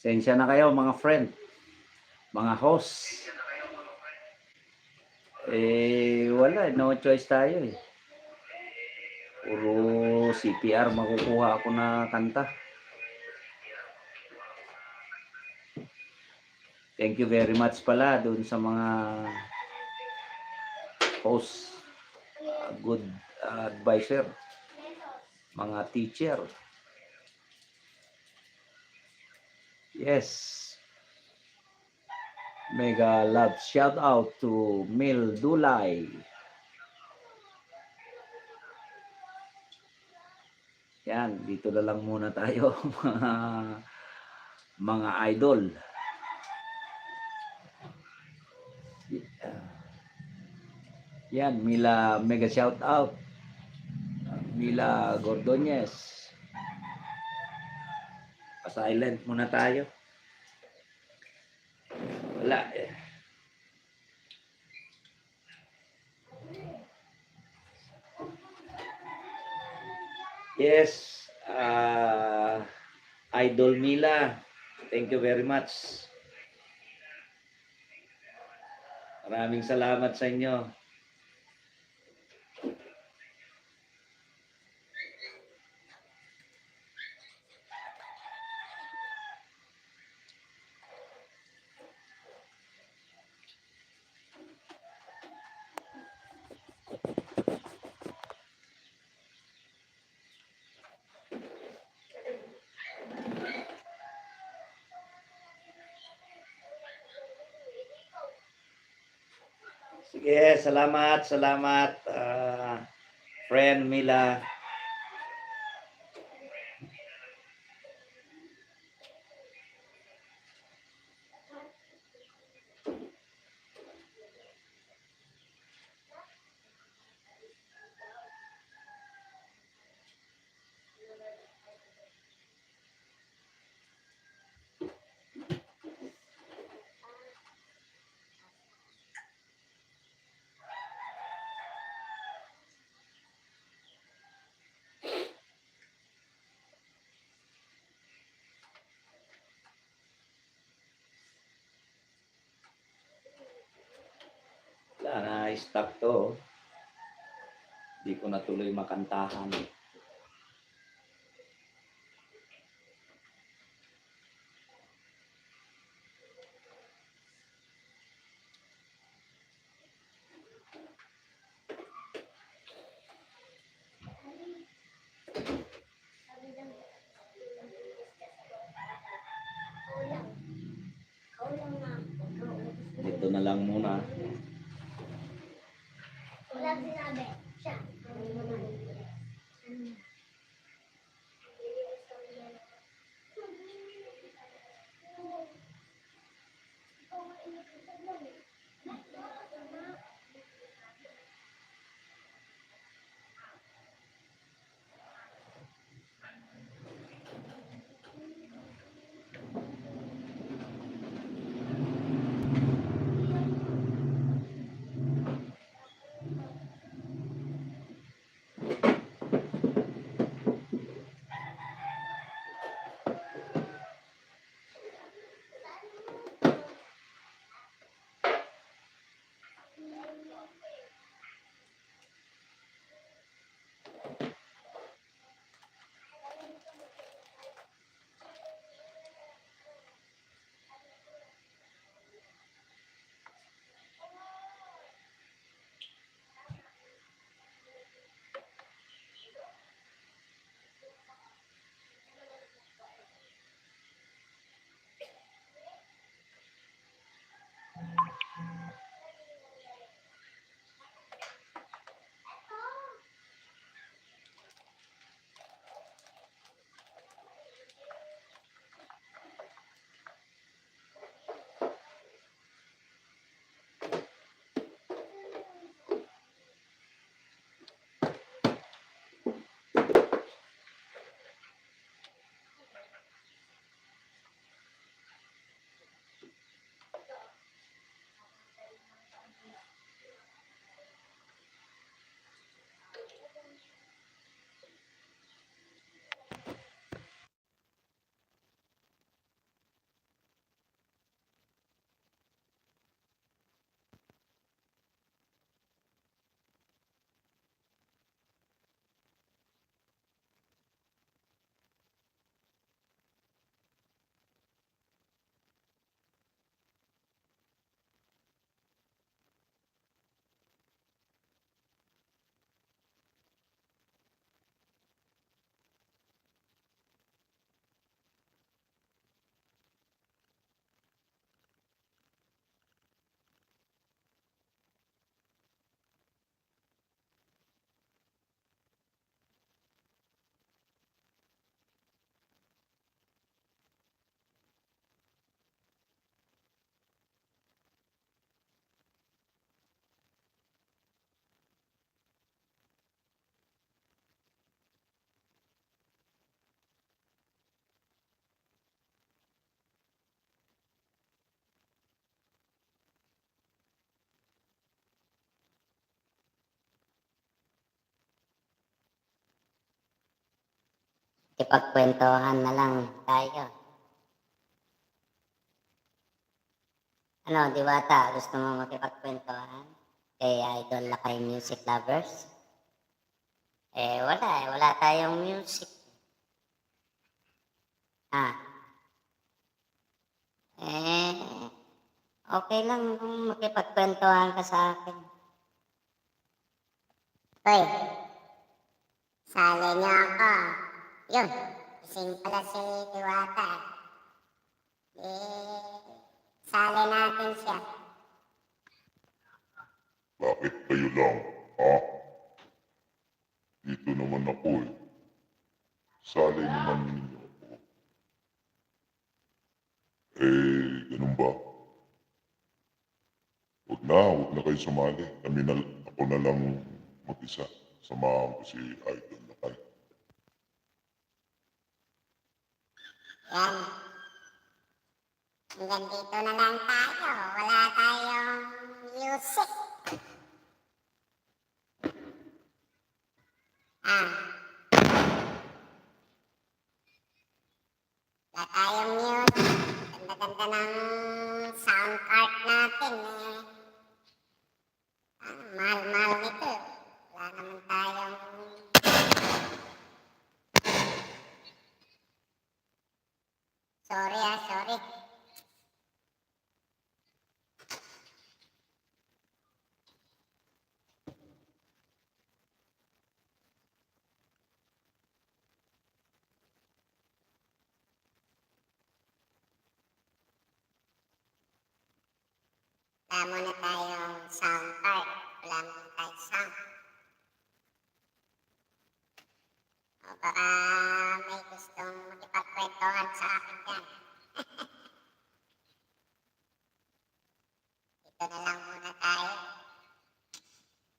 Sensya na kayo mga friend, mga host. Wala, no choice tayo eh. Puro CPR makukuha ako na kanta. Thank you very much pala dun sa mga host, good advisor, mga teacher. Yes. Mega love shout out to Mil Dulay. Yan, dito na lang muna tayo mga idol. Yan, Mila mega shout out. Mila Gordonyes. Pa-silent muna tayo. Wala eh. Yes, Idol Mila, thank you very much. Maraming salamat sa inyo. Sige, salamat, friend Mila. Wala, na-stop to. Hindi ko natuloy makantahan. Dito na lang muna. Walang sinabi. Siya. Ipagkwentuhan na lang tayo. Ano, Diwata, gusto mo makipagkwentuhan kay Idol Lakay Music Lovers? Wala tayong music. Okay lang kung makipagkwentuhan ka sa akin. Hoy, sali niyo ako. Yun, ising pala si Diwata. Sali natin siya. Bakit kayo lang, ha? Dito naman ako eh. Sali naman ninyo ako. Ganun ba? Huwag na kayo sumali. Ako na lang mag-isa. Samahan ko si Idol Lakay. Yan. Hanggang dito na lang tayo. Wala tayong music. Wala tayong music. Ganda-ganda ng sound card natin eh. Mahal-mahal nito. Wala naman tayong... Sorry. Wala muna tayong sound card. Wala muna tayong sound. O baka may gustong makipagkwentuhan sa akin dyan. Dito na lang muna tayo.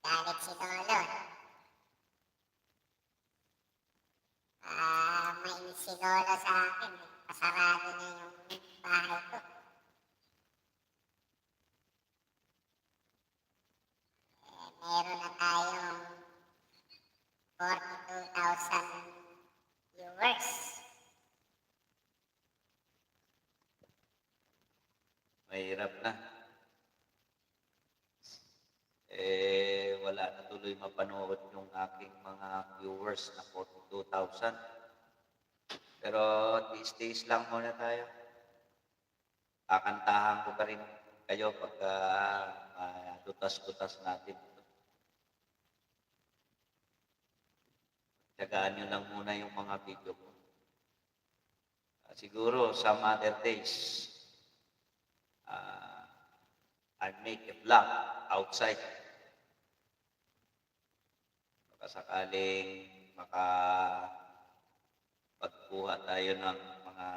Galit si Lolo. Mainis si Lolo sa akin. Pasarado na yung bahay ko. Meron na tayong 42,000 viewers. Mahirap na. Wala na tuloy mapanood yung aking mga viewers na 42,000. Pero tiis-tiis lang muna tayo. Kakantahan ko pa rin kayo pagka dutas-dutas natin. Tsagaan nyo lang muna yung mga video ko. Siguro some other days, I'll make a vlog outside. Baka sakaling makapagkuha tayo ng mga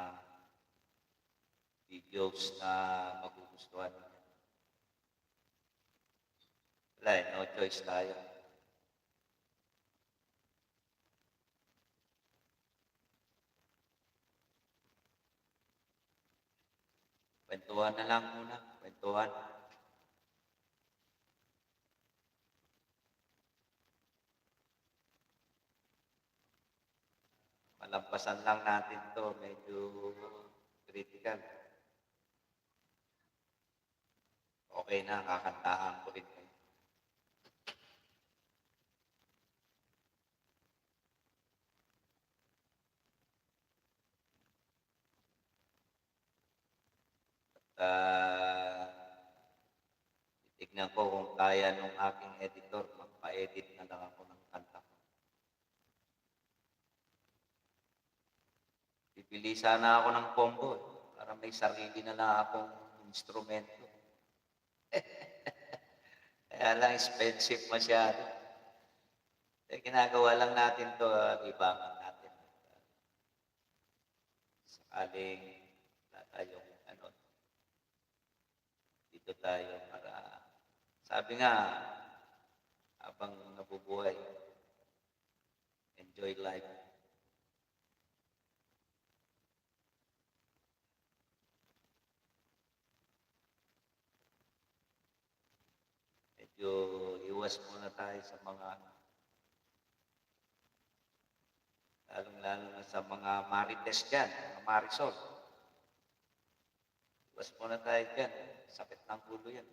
videos na magugustuhan. Wala no choice tayo. Kwentuhan na lang muna. Kwentuhan. Malampasan lang natin to. Medyo critical. Okay na, kakantahan ko rin kayo. Titignan ko kung kaya nung aking editor, magpa-edit na lang ako ng kanta ko. Bibili sana ako ng combo para may sarili na lang akong instrumento. Kaya lang expensive masyado. Ginagawa lang natin to, libangan natin. Sakaling wala tayong dito tayo para, sabi nga, habang nabubuhay, enjoy life. Medyo iwas muna tayo sa mga Lalong-lalo na sa mga marites dyan, mga marisol. Iwas muna tayo dyan. Sakit ng ulo yan.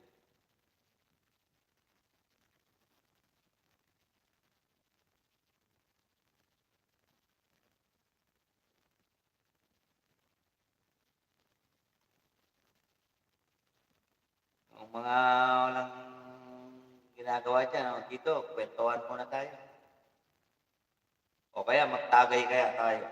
Yung mga walang ginagawa dyan, dito, kwentuhan muna tayo. O kaya magtagay kaya tayo.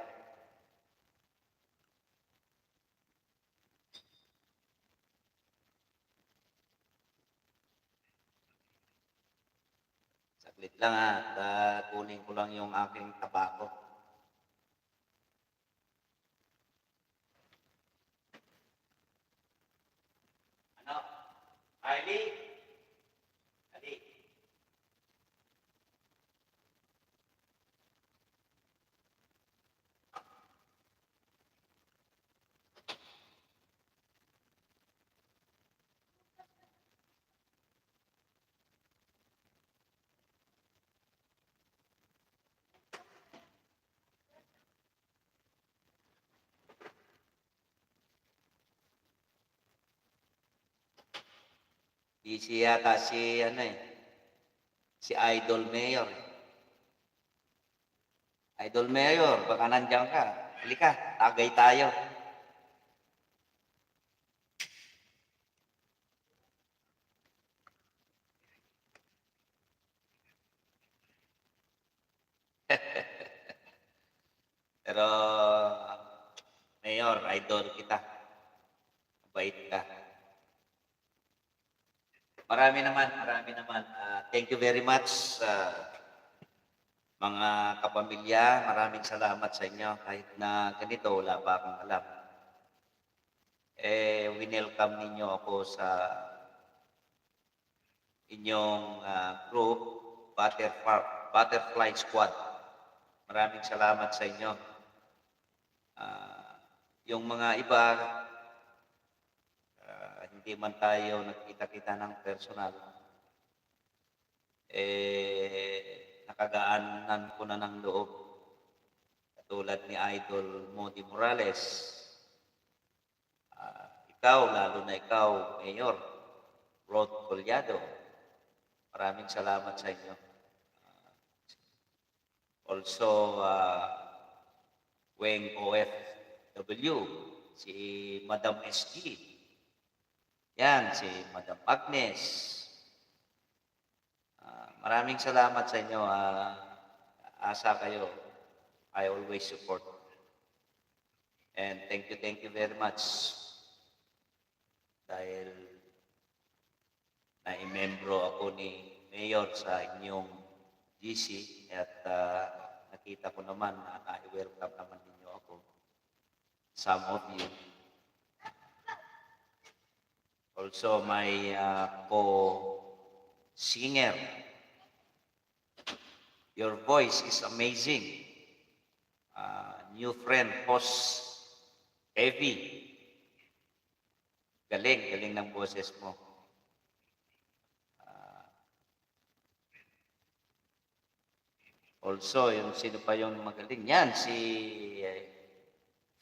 Saglit lang at kunin ko lang yung aking tabako. Ano? Kylie? Ali? Busy yata si, si Idol Mayor. Idol Mayor, baka nandiyan ka. Halika, tagay tayo. Pero, Mayor, idol kita. Mabait ka. Marami naman. Thank you very much, mga kapamilya. Maraming salamat sa inyo. Kahit na ganito, wala pa akong alam. Winelcome ninyo ako sa inyong group, Butterfly Squad. Maraming salamat sa inyo. Yung mga iba, hindi man tayo nagkita-kita ng personal, nakagaanan ko na ng loob. Katulad ni Idol Modi Morales. Ikaw, lalo na ikaw, Mayor Rod Collado. Maraming salamat sa inyo. Also, Weng OFW, si Madam SG. Yan, si Madam Agnes. Maraming salamat sa inyo. Asa kayo. I always support. And thank you very much. Dahil naimembro ako ni Mayor sa inyong GC at nakita ko naman na na-welcome naman ninyo ako. Some of you. Also, my co-singer. Your voice is amazing. New friend, host, Evie. Galing ng boses mo. Also, yung sino pa yung magaling? Yan, si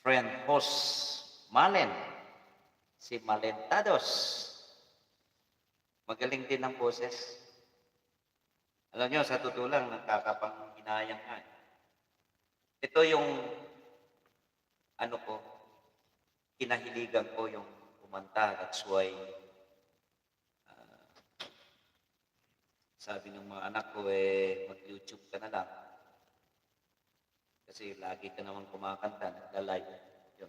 friend host Malen. Si Malentados. Magaling din ang boses. Alam nyo, sa totoo lang, nagkakapanghinayang nga. Ito yung, kinahiligan ko yung kumanta. That's why, sabi ng mga anak ko, mag-YouTube ka na lang. Kasi lagi ka naman kumakanta, nagla-live. Yun.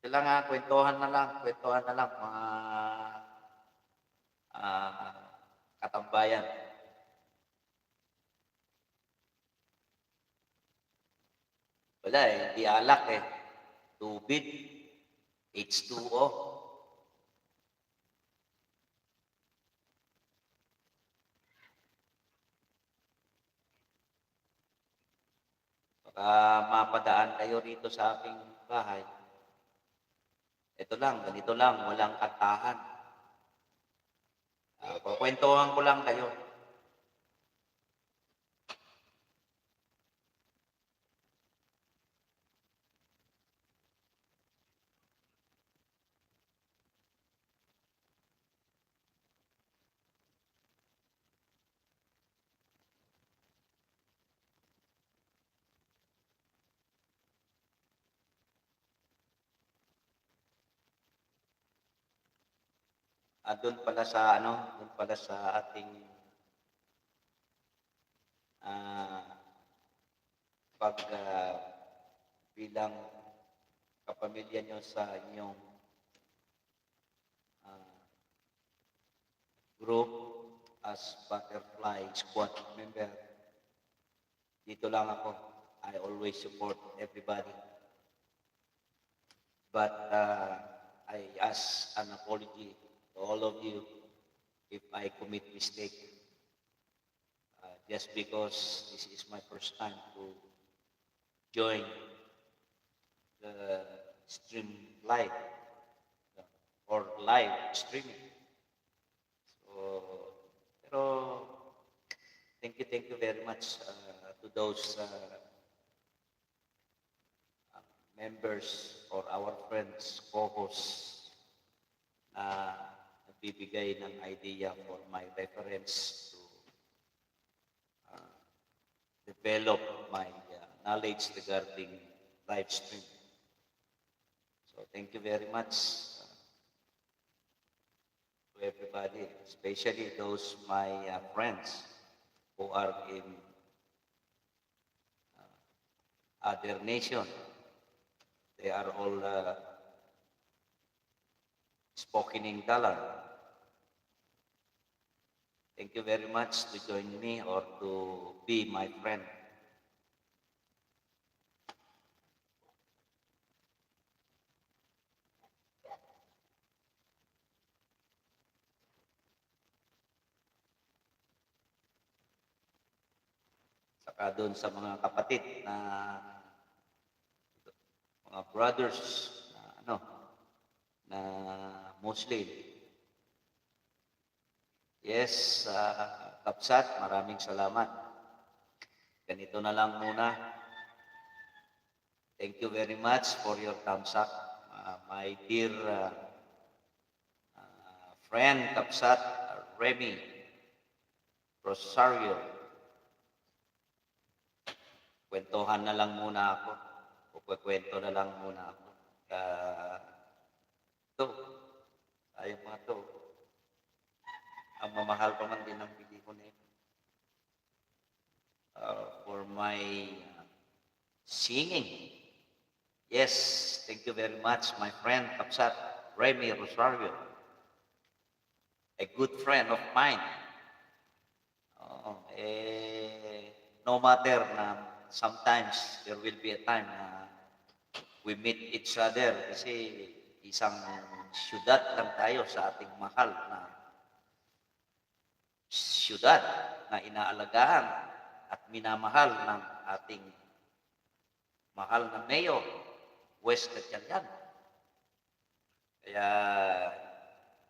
Ito lang kwentuhan na lang, mga katambayan. Wala hindi alak Tubig, H2O. Baka mapadaan kayo rito sa aking bahay. Ito lang, ganito lang, walang kantahan. Kukwentuhan ko lang kayo. doon pala sa ating pag bilang kapamilya nyo sa inyong group as Butterfly Squad member. Dito lang ako. I always support everybody. But I ask an apology to all of you if I commit mistake. Just because this is my first time to join the stream live or live streaming. So, pero thank you very much to those members or our friends, co-hosts na nagbibigay ng idea for my reference to develop my knowledge regarding live stream. So thank you very much to everybody, especially those my friends who are in other nation. They are all spoken in dollar. Thank you very much to join me or to be my friend. Saka doon sa mga kapatid na mga brothers na Muslim. Yes, Kapsat, maraming salamat. Ganito na lang muna. Thank you very much for your thumbs up. My dear friend Kapsat, Remy Rosario. Kwentuhan na lang muna ako. Kukwento na lang muna ako. Ito, sayang mga to. Ang mamahal pa man din ang bili ko na ito. For my singing. Yes, thank you very much, my friend Kapsat Remy Rosario. A good friend of mine. No matter na sometimes there will be a time na we meet each other kasi isang syudad lang tayo sa ating mahal na syudad na inaalagaan at minamahal ng ating mahal na mayor, West Gatchalian. Kaya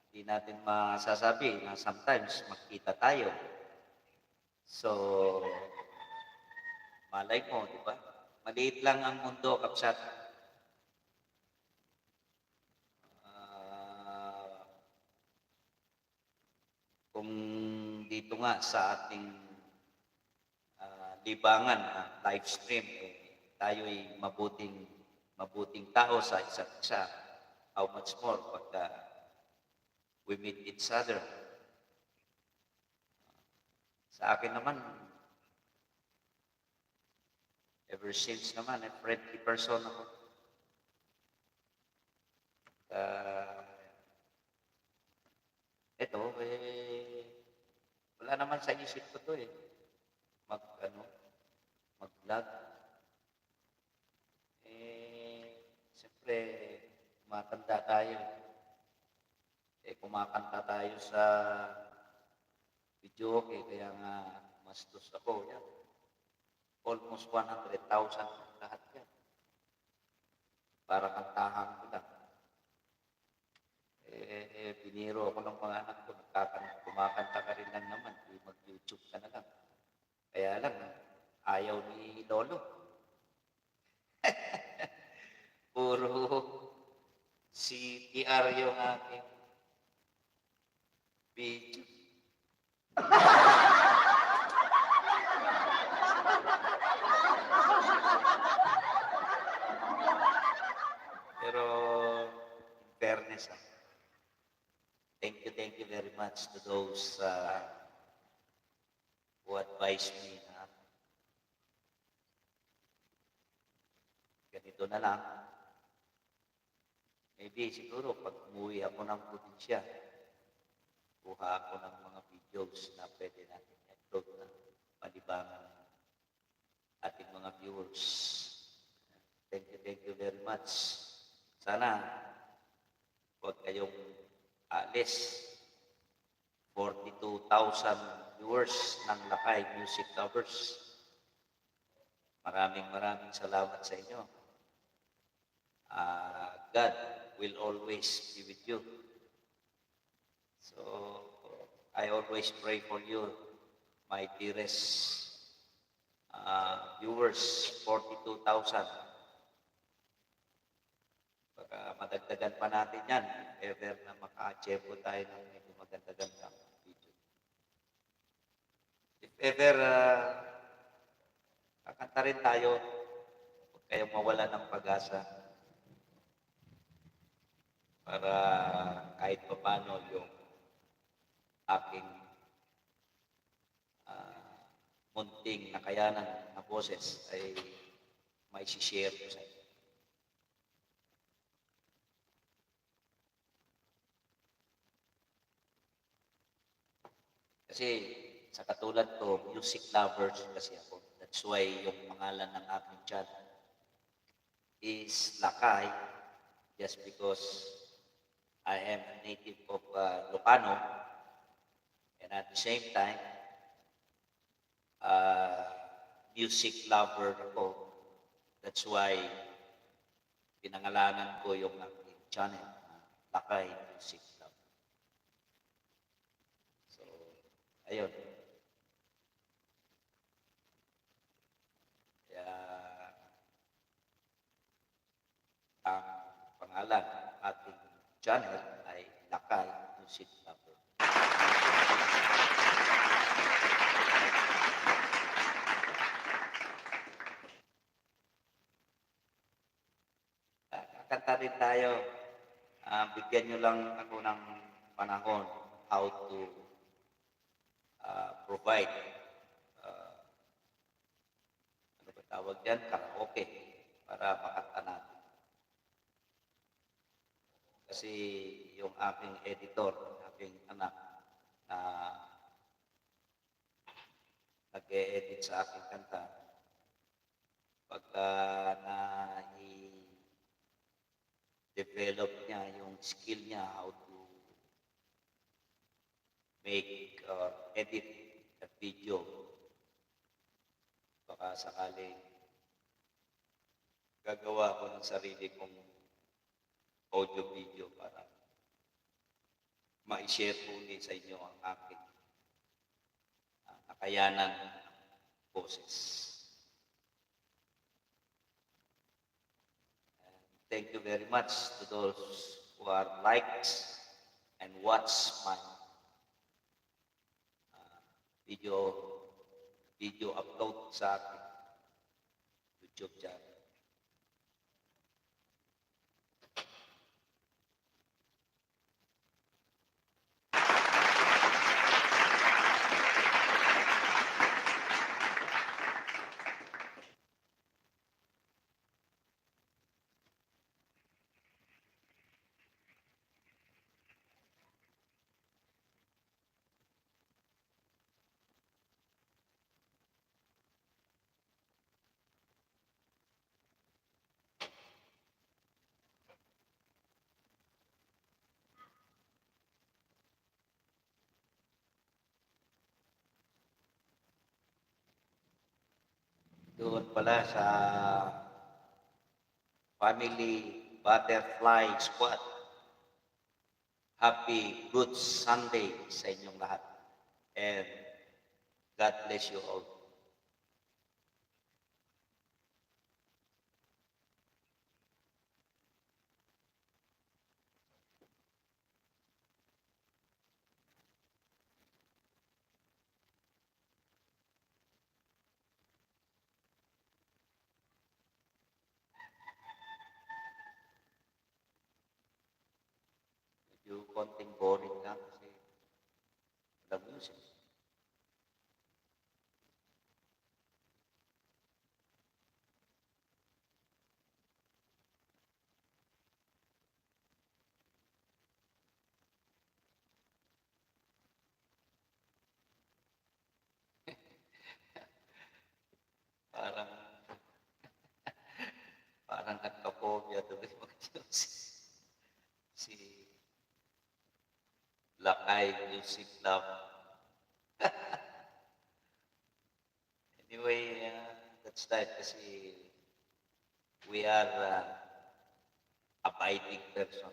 hindi natin masasabi na sometimes makita tayo. So, malay mo, di ba? Maliit lang ang mundo, Kapsat. Kung dito nga sa ating libangan, live stream, tayo'y mabuting tao sa isa't isa. How much more pag we meet each other. Sa akin naman, ever since naman, a friendly person ako. Ito, wala naman sa isip ko to mag-vlog. Siyempre, matanda tayo. Kumakanta tayo sa video, kaya nga mastos ako. Yan. Almost 100,000 lahat yan. Para kantahan ko lang. Biniro ako ng mga anak ko, kumakanta ka rin lang naman, mag-YouTube ka na lang. Kaya lang, ayaw ni Lolo. Puro CTR yung aking video. Pero, in fairness, thank you much to those who advised me na ganito na lang. Maybe siguro pag umuwi ako ng probinsya, kuha ako ng mga videos na pwede natin i-upload na palibangan ng ating mga viewers. Thank you very much. Sana huwag kayong alis. 42,000 viewers ng Lakay Music Lovers. Maraming salamat sa inyo. God will always be with you. So, I always pray for you, my dearest viewers, 42,000. Baka madagdagan pa natin yan if ever na maka-achieve tayo ng medyo maganda-gandang video. If ever kakanta rin tayo, huwag kayong mawala ng pag-asa para kahit paano yung aking munting nakayanan na boses ay may share ko sa inyo. Kasi sa katulad ko, music lovers kasi ako. That's why yung pangalan ng aking channel is Lakay, just because I am a native of Ilocano, and at the same time, music lover ako. That's why pinangalanan ko yung aking channel, Lakay Music Lover. So, ayun. Kaya, ang pangalan ng ating channel ay Lakay Music Lover. Kakanta rin tayo. Bigyan nyo lang ako ng panahon how to provide ano ba tawag dyan? Karaoke para makanta natin. Kasi yung aking editor, aking anak na nag-e-edit sa aking kanta, pagka na-develop niya yung skill niya how to make or edit a video, baka sakaling gagawa ko ng sarili kong audio video para ma-share po ulit sa inyo ang aking nakayanan ng boses. Thank you very much to those who are liked and watch my video upload sa aking YouTube channel. Doon pala sa Family Butterfly Squad. Happy Good Sunday sa inyong lahat. And God bless you all. Medyo konting boring lang kasi the music. Parang, parang nagka-phobia tuloy mag-music. Si Lakay Music Love. Anyway, that's that kasi we are abiding person.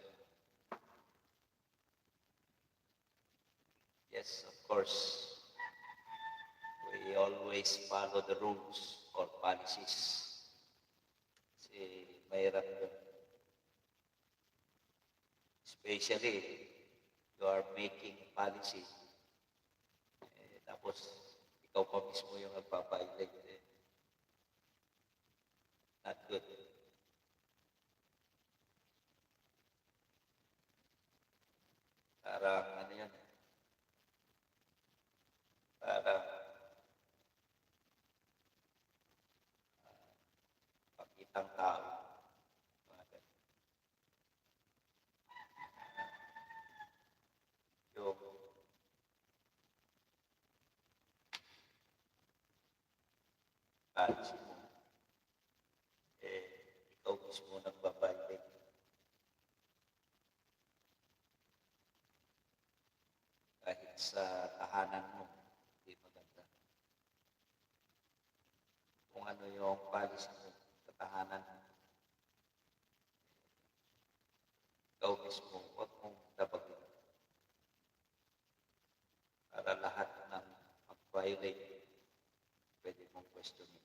Yes, of course, we always follow the rules or policies. Kasi mahirap yun. Especially, you are making policy. Tapos, ikaw pa mismo yung nagpapailate. Not good. Parang ano yun, parang pakitang tao. Mga ganun. Yung policy mo, ikaw mismo nagpapailate. Kahit sa tahanan mo, hindi maganda. Kung ano yung policy mo sa tahanan mo, ikaw mismo, huwag mong dabagin. Para lahat ng mag-violate, pwede mong questionin.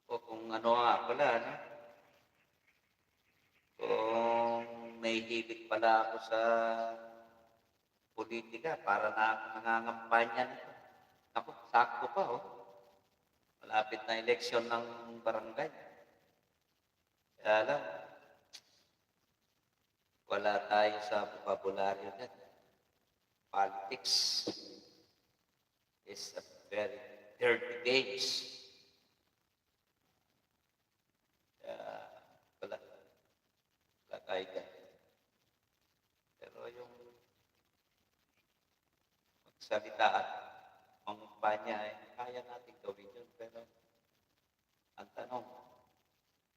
O kung ano nga pala, no? Kung nahihilig pala ako sa politika, para na ako nangangampanya nito. Ako, sakto pa, oh. Malapit na eleksyon ng barangay. Kaya lang, wala tayo sa vocabulary na. Politics is a very dirty games. Wala, wala tayo dyan. Pero yung magsalita at mangumpanya, kaya natin gawin yun. Pero ang tanong,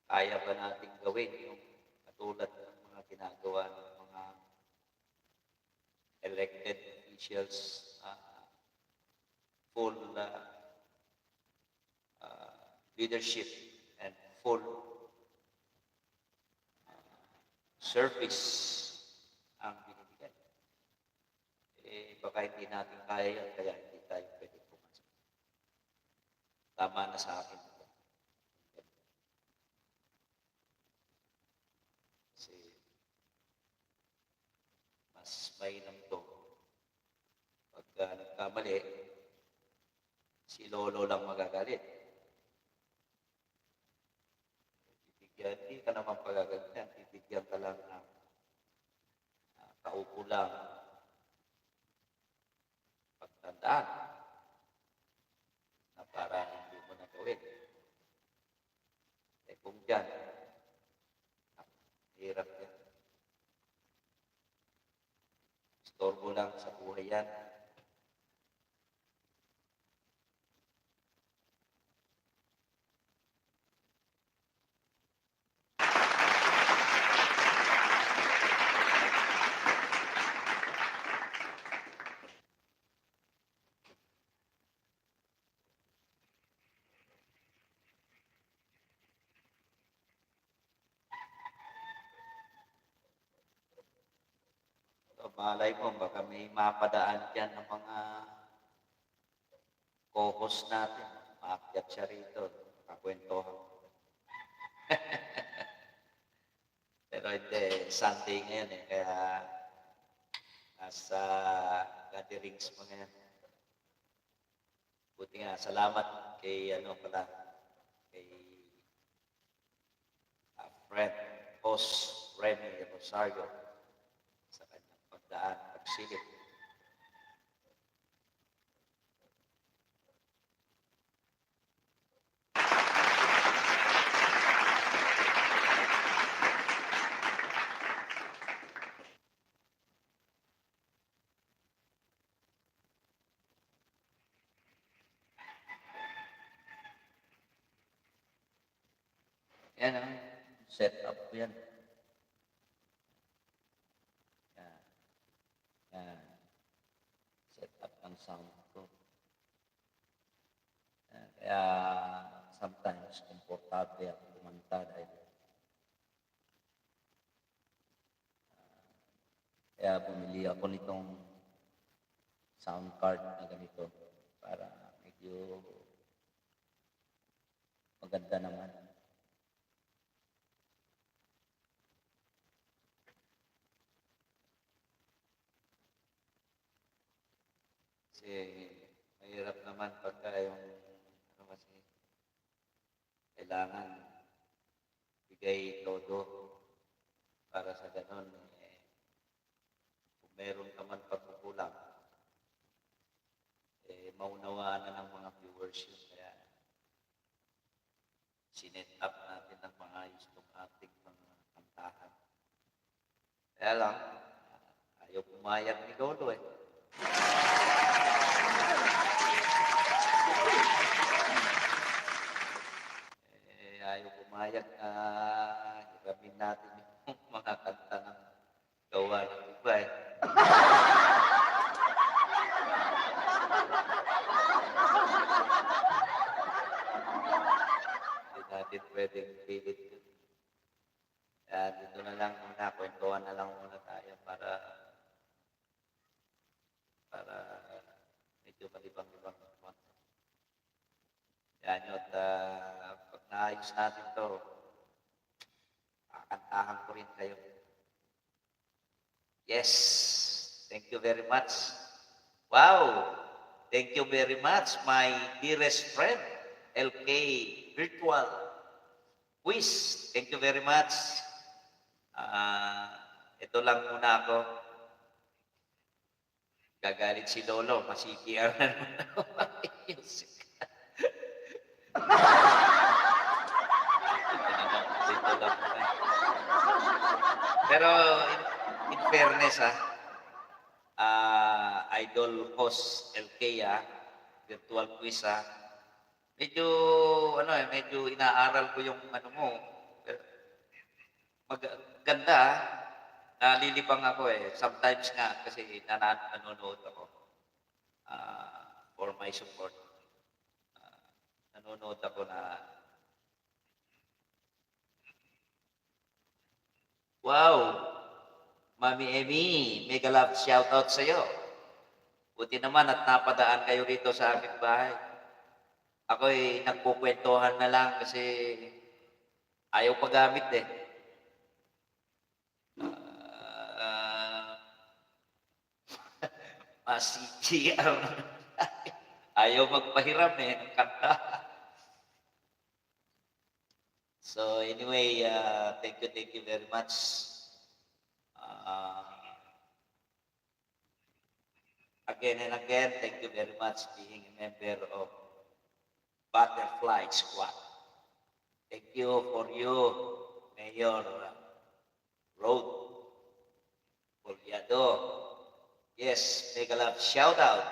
kaya ba natin gawin yung katulad ng mga ginagawa ng mga elected officials, full leadership and full service ang binibigay. Baka hindi natin kaya yan, kaya hindi tayo pwede pumasok. Tama na sa akin. Kasi mas mainam to. Pag nagkamali, si Lolo lang magagalit. Hindi ka naman pagagalitan, bibigyan ka lang ng kaupo lang pagtandaan na para hindi mo na gawin. Kung dyan, hirap yan. Istorbo lang sa buhay yan. So, malay mo, baka may mapadaan dyan ng mga co-host natin. Maakyat siya rito, kakwentohan. Pero hindi, Sunday ngayon eh, kaya nasa gatherings mo ngayon. Buti nga, salamat kay ano pala, kay friend, host Remy Rosario sa kanyang pagdaan, pagsilip. Yan ang set up ko yan. Yan. Yan. Set up ng sound ko. Yan. Kaya sometimes komportable ako kumanta dahil kaya bumili ako nitong sound card na ganito para medyo maganda naman. Kasi mahirap naman pagka yung ano kasi kailangan bigay todo para sa ganun eh, kung meron ka man pagkukulang eh maunawaan na ng mga viewers yun kaya sinet up natin ng mga itong ating mga kantahan kaya lang ayaw pumayag ni Lolo eh. Ayaw pumayag na hiramin natin yung mga kanta ng gawa ng iba eh. Hindi natin pwedeng pilit yun. Kaya dito na lang muna, kwentuhan na lang muna tayo para medyo malibang-libang naman. Yan yun, at pag naayos natin to, kakantahan ko rin kayo. Yes, thank you very much. Wow, thank you very much, my dearest friend, LK Virtual Quiz. Thank you very much. Ito lang muna ako. Gagalit si Lolo, masi-PR na naman ako music. Dito lang muna. Pero in fairness idol host LK virtual quiz medyo medyo inaaral ko yung ano mo. Maganda nalilibang ako eh. Sometimes nga kasi nanonood ako for my support. Nanonood ako na wow! Mami Emmy, mega love shoutout sa iyo. Buti naman at napadaan kayo rito sa aking bahay. Ako'y nagkukwentuhan na lang kasi ayaw pagamit eh. Mas-CGR. Ayaw magpahiram eh ng kanta. So anyway, thank you very much. Again and again, thank you very much being a member of Butterfly Squad. Thank you for you, Mayor Road Poliado. Yes, mega love shout out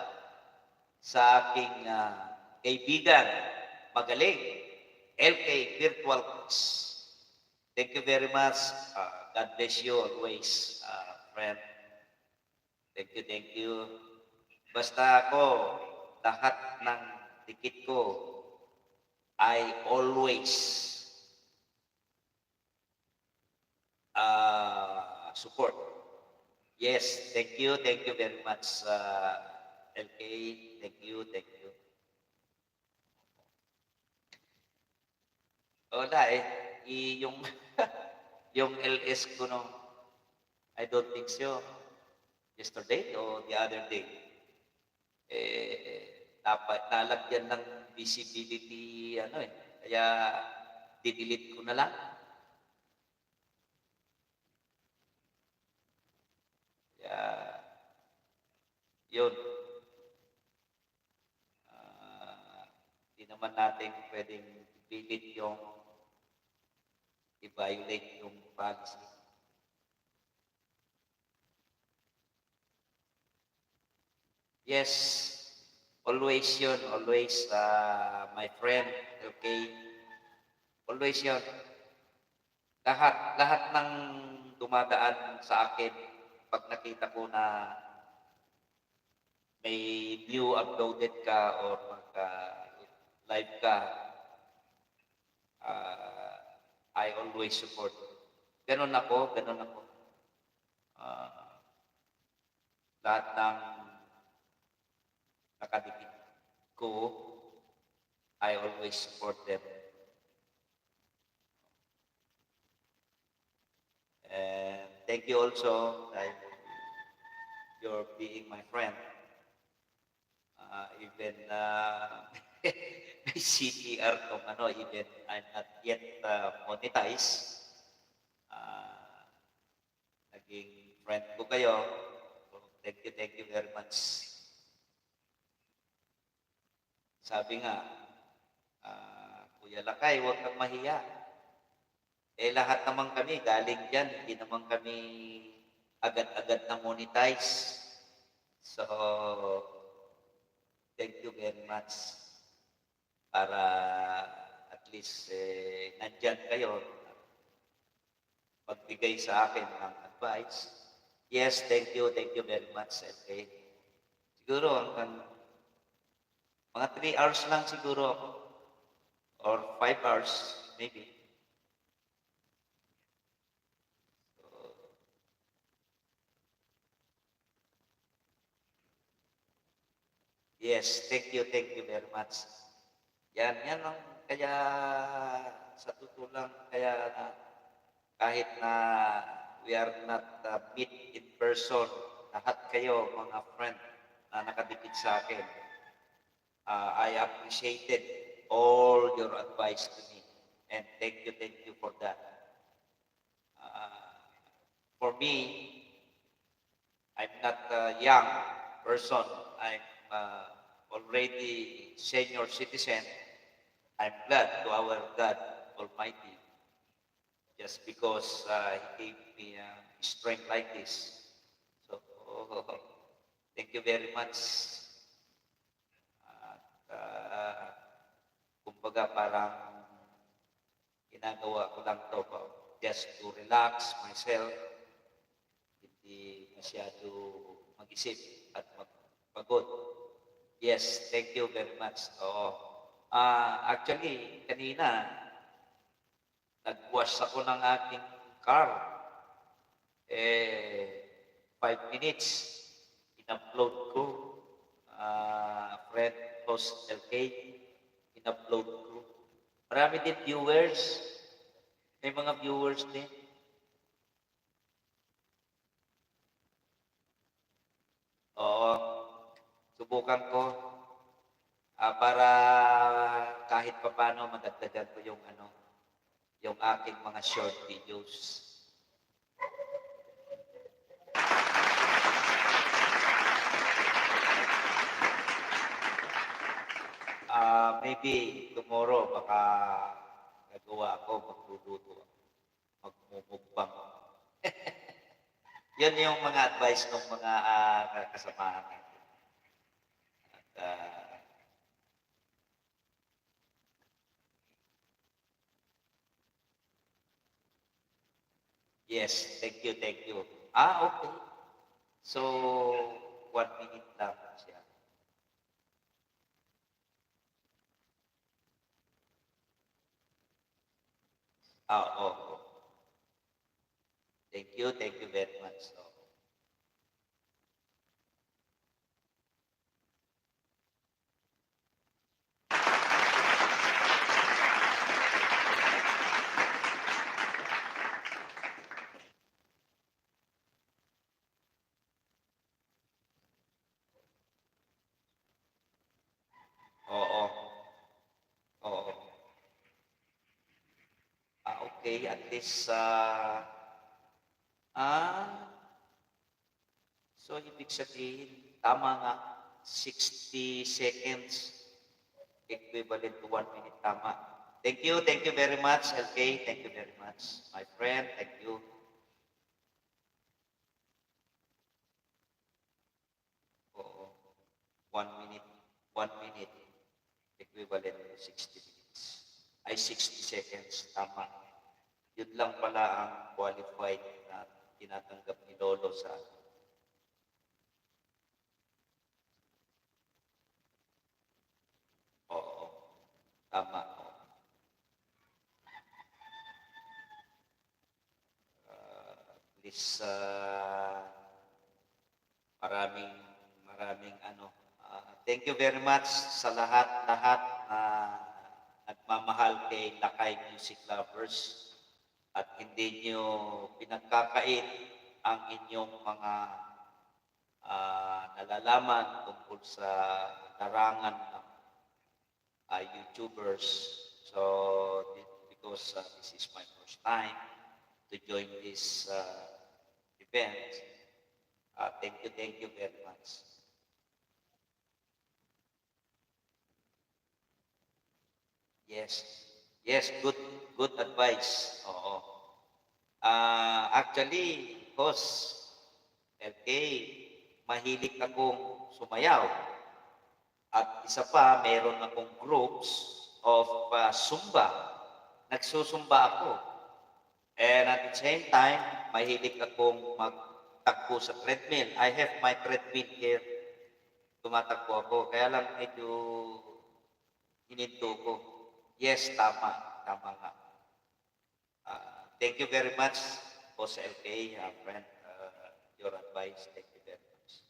sa aking kaibigan, magaling, LK Virtual Quiz. Thank you very much. God bless you always, friend. Thank you. Basta ako, lahat ng dikit ko, I always support. Yes, thank you very much, LK. Thank you. Wala eh, yung yung LS ko no, I don't think so. Yesterday o the other day, dapat nalagyan ng visibility, kaya didelete ko na lang. Kaya, yun. Hindi naman natin pwedeng pilit yung i-violate yung policy. Yes, always yun, always, my friend, okay? Always yun. Lahat ng dumadaan sa akin, pag nakita ko na may new uploaded ka or live ka, I always support. Ganun ako. Lahat ng nakadikit ko, I always support them. And thank you also, you're being my friend. Even may CTR kung even I'm not yet monetized. Naging friend ko kayo. So, thank you very much. Sabi nga, Kuya Lakay, huwag kang mahiya. Lahat naman kami, galing dyan, hindi naman kami agad-agad na monetize. So, thank you very much. Para at least nandyan kayo, magbigay sa akin ng advice. Yes, thank you very much. Okay. Siguro hanggang mga 3 hours lang siguro ako. Or 5 hours, maybe. Yes, thank you very much. Yan ang kaya sa totoo lang, kaya kahit na we are not meet in person, lahat kayo mga friend na nakadikit sa akin, I appreciated all your advice to me. And thank you for that. For me, I'm not a young person. I'm already senior citizen. I'm glad to our God Almighty just because He gave me strength like this. So, thank you very much. Kumbaga parang ginagawa ko lang to just to relax myself, hindi masyado mag-isip at magpagod. Yes, thank you very much. Actually, kanina, nag-wash ako ng aking car. 5 minutes, in-upload ko. Friend Host LK, in-upload ko. Marami din viewers. May mga viewers din. Oo, subukan ko. Para kahit paano madagdagan ko yung aking mga short videos. Maybe tomorrow baka gagawa ako, magluluto, magmumukbang. Yan yung mga advice ng mga kasamahan natin. At, yes, thank you. Okay. So, 1 minute lang siya. Oo. Thank you very much. So, Okay, at least, ah, so ibig sabihin, tama nga, 60 seconds, equivalent to 1 minute, tama. Thank you very much, LK. Thank you very much, my friend. Thank you. Oo, 1 minute, 1 minute, equivalent to 60 minutes. Ay, 60 seconds, tama. Yun lang pala ang qualified na tinatanggap ni Lolo sa oo, tama. Oo. At least, maraming maraming ano. Thank you very much sa lahat-lahat na nagmamahal kay Lakay Music Lovers at hindi nyo pinagkakait ang inyong mga nalalaman tungkol sa larangan ng YouTubers. So, because this is my first time to join this event, thank you very much. Yes, yes, good advice. Oo. Actually, boss, LK, mahilig akong sumayaw. At isa pa, meron akong groups of Zumba. Nagsusumba ako. And at the same time, mahilig akong magtakbo sa treadmill. I have my treadmill here. Tumatakbo ako. Kaya lang medyo hininto ko. Yes, tama. Tama nga. Thank you very much, Boss LK, friend, your advice. Thank you very much.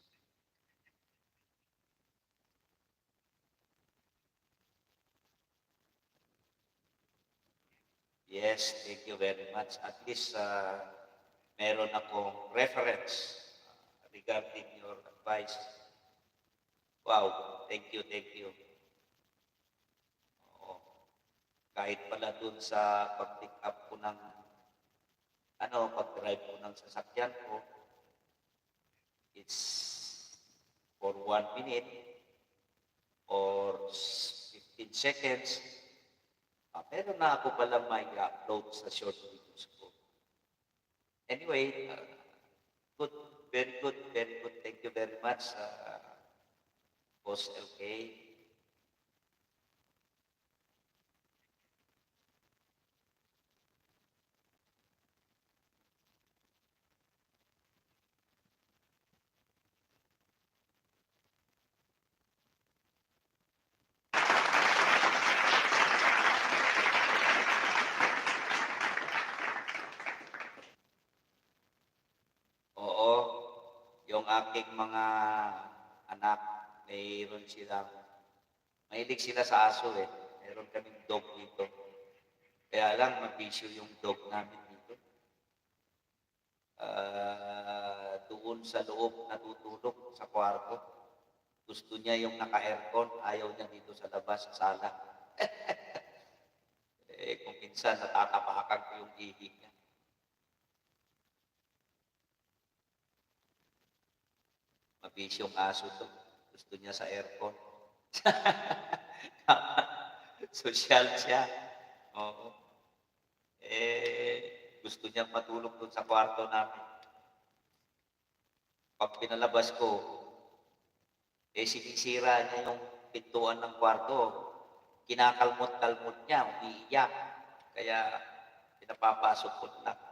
Yes, thank you very much. At least meron akong reference regarding your advice. Wow, thank you, thank you. Oo. Kahit pala dun sa pag-pick up ko ng pag-drive ko ng sasakyan ko, it's for 1 minute or 15 seconds. Meron na ako pala may upload sa short videos ko. Anyway, good, very good, very good. Thank you very much, Boss LK. Oo, yung aking mga anak, mahilig sila sa aso eh. Meron kaming dog dito. Kaya lang, mabisyo yung dog namin dito. Doon sa loob natutulog sa kwarto. Gusto niya yung naka-aircon, ayaw niya dito sa labas, sa sala. Kung minsan natatapakan ko yung ihig niya. Mabisyong aso to. Gusto niya sa aircon. Social siya. Oo. Gusto niyang matulog doon sa kwarto namin. Pag pinalabas ko, sinisira niya yung pintuan ng kwarto. Kinakalmot-kalmot niya, umiiyak. Kaya pinapapasok ko lang.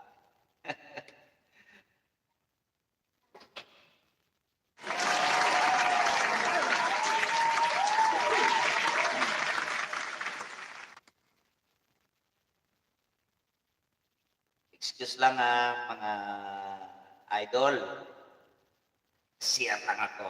Excuse lang mga idol. Siya lang ako.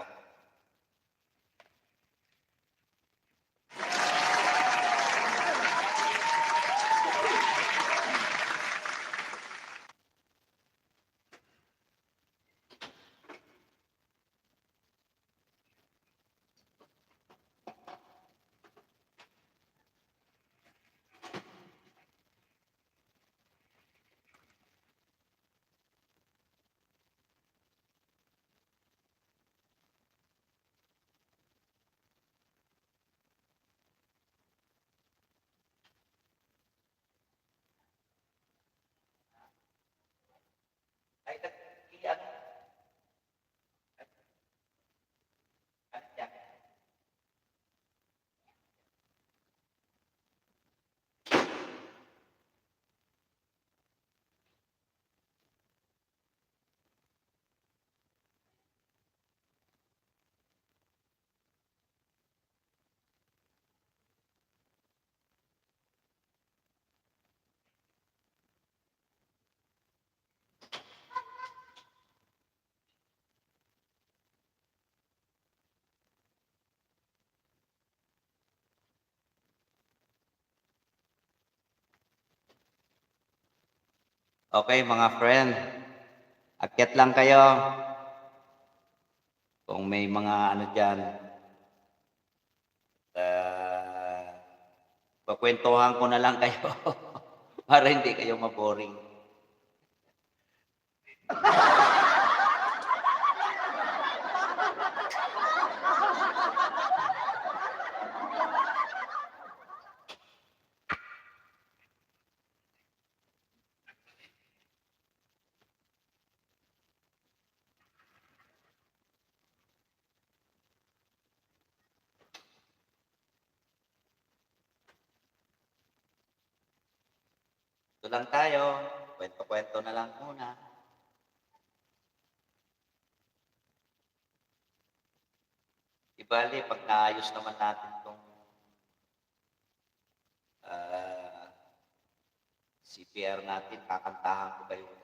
Okay, mga friend, akyat lang kayo. Kung may mga ano dyan, pakwentuhan ko na lang kayo para hindi kayo maboring. Ito lang tayo, kwento-kwento na lang muna. Di bali, pag naayos naman natin itong CPR natin, kakantahan ko kayo ulit.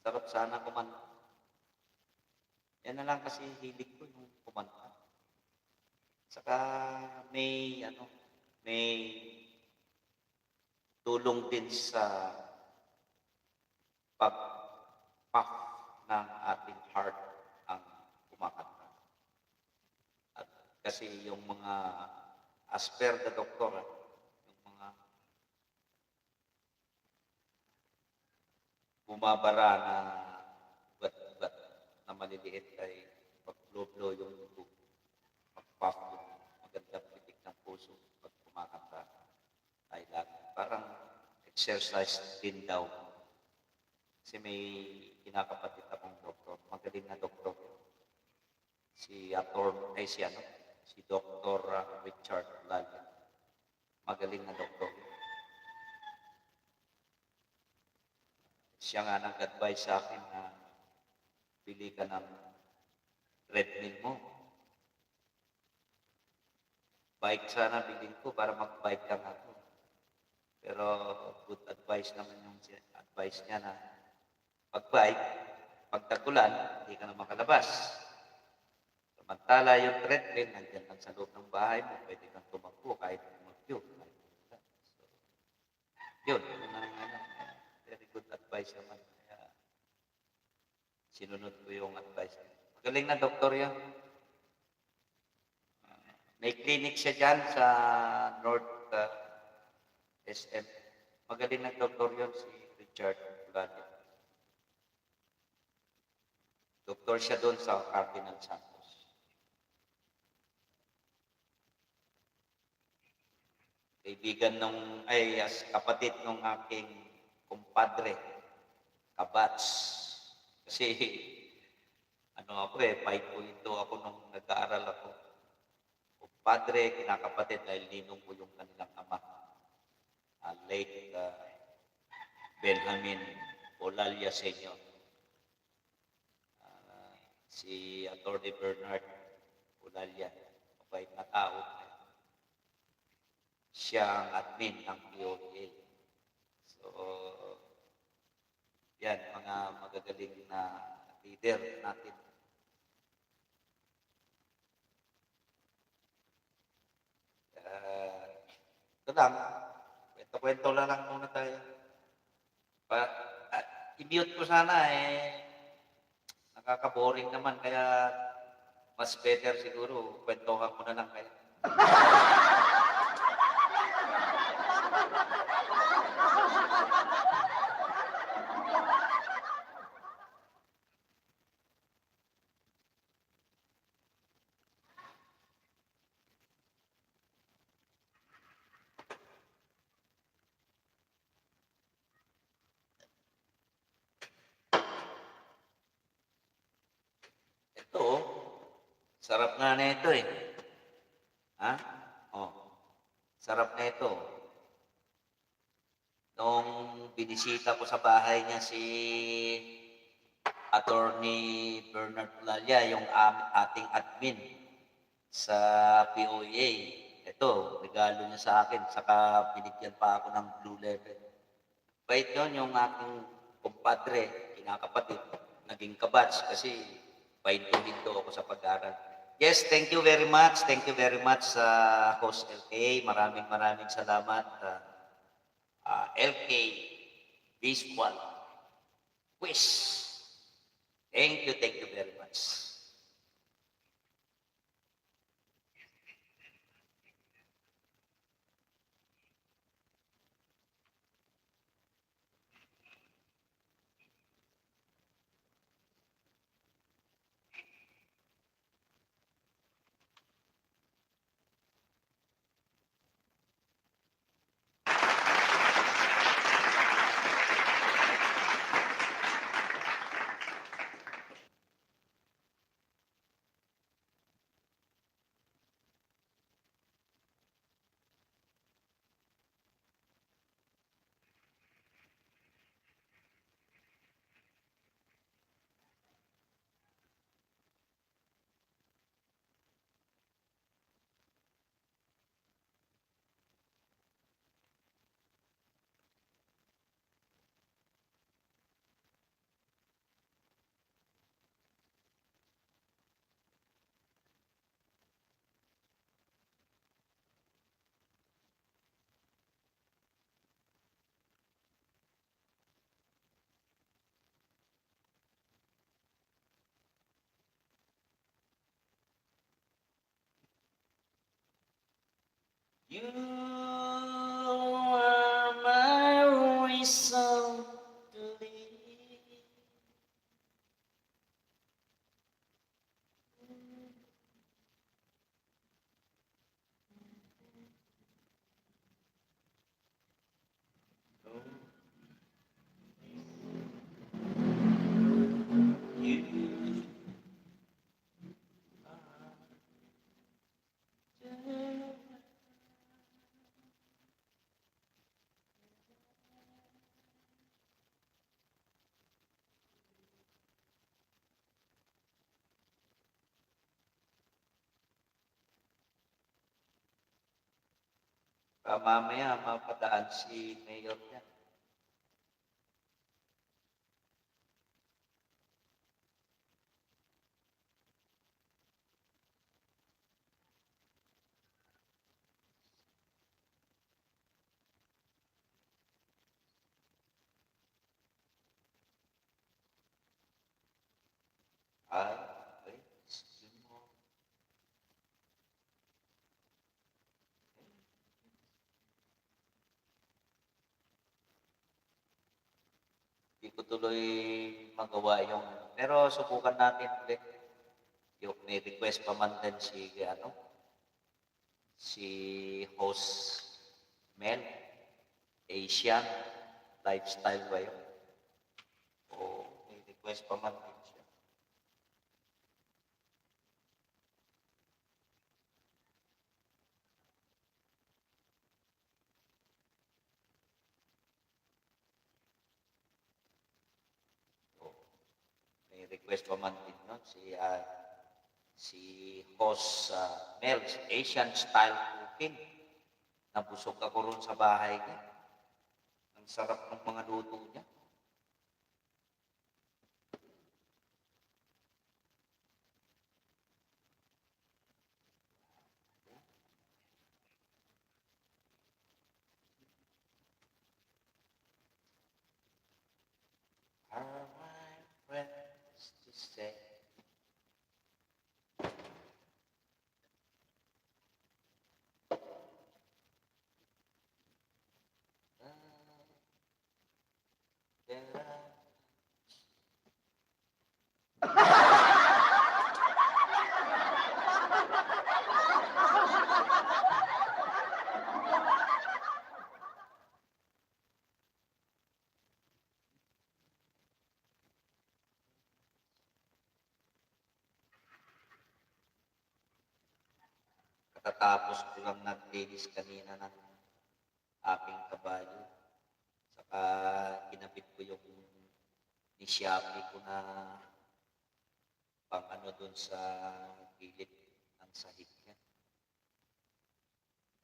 Sarap sana kumanta. Yan na lang kasi hilig ko yung kumanta. Saka may tulong din sa pag-puff ng ating heart ang kumakanta. At kasi yung mga as per the doctor, yung mga bumabara na ugat-ugat na maliliit ay pag-blow-blow yung dugo, pag-puff yung magandang pitik ng puso pag kumakanta ay lagi. Parang exercise din daw. Kasi may kinakapatid akong doktor, magaling na doktor. Si Dr. Richard Lally. Magaling na doktor. Siya nga nag-advise sa akin na bili ka ng treadmill mo. Bike sana bilhin ko para mag-bike lang ako. Pero good advice naman yung advice niya na pag-bike, pag tagulan, hindi ka na makalabas. Samantala yung treadmill, nandiyan lang sa loob ng bahay mo, pwede kang tumakbo kahit mag-view. So, yun ang very good advice naman. Kaya sinunod ko yung advice niya. Magaling na doktor yan. May clinic siya dyan sa North SM. Magaling na doktor yun, si Richard Fulani. Doktor siya doon sa Cardinal Santos. Kaibigan kapatid nung aking kumpadre, kabats. Kasi, ako 5.2 ako nung nag-aaral ako. Kumpadre, kinakapatid dahil ninong ko yung kanilang ama. Late Benjamin Olalia Sr. Si Atty. Bernard Olalia, mabait na tao. Siya ang admin ng POA. So, yan, mga magagaling na leader natin. Ito lang, kwento-kwento lang muna tayo. I-mute ko sana nakaka-boring naman, kaya mas better siguro, kwentuhan ko na lang kayo. Sarap nga na ito eh. Ha? Oh, sarap na ito. Nung binisita ko sa bahay niya si Attorney Bernard Pulalia, yung ating admin sa POEA. Ito, regalo niya sa akin, saka binigyan pa ako ng blue level. Bait yun yung aking kumpadre, kinakapatid, naging kabatch kasi pahinto-hinto ako sa pag-aaral. Yes, thank you very much. Thank you very much sa host LK. Maraming salamat. LK Baseball Quiz. Thank you very much. You are my reason to live. You mamaya mapadaan si Mayor niya. Ay, okay. Hindi ko tuloy magawa yung... Pero subukan natin ulit. Yung may request pa man din si host Mel, Asian, lifestyle ba yun? O may request pa man din siya. O, may request pa man din nun si host Mel, Asian style cooking. Nabusog ako ron sa bahay niya. Ang sarap ng mga luto niya. Are my friends to say? Katatapos ko lang naglinis kanina ng aking kabayo. Saka kinabit ko yung nisyapi ko na pang ano dun sa gilid ng sahig niya.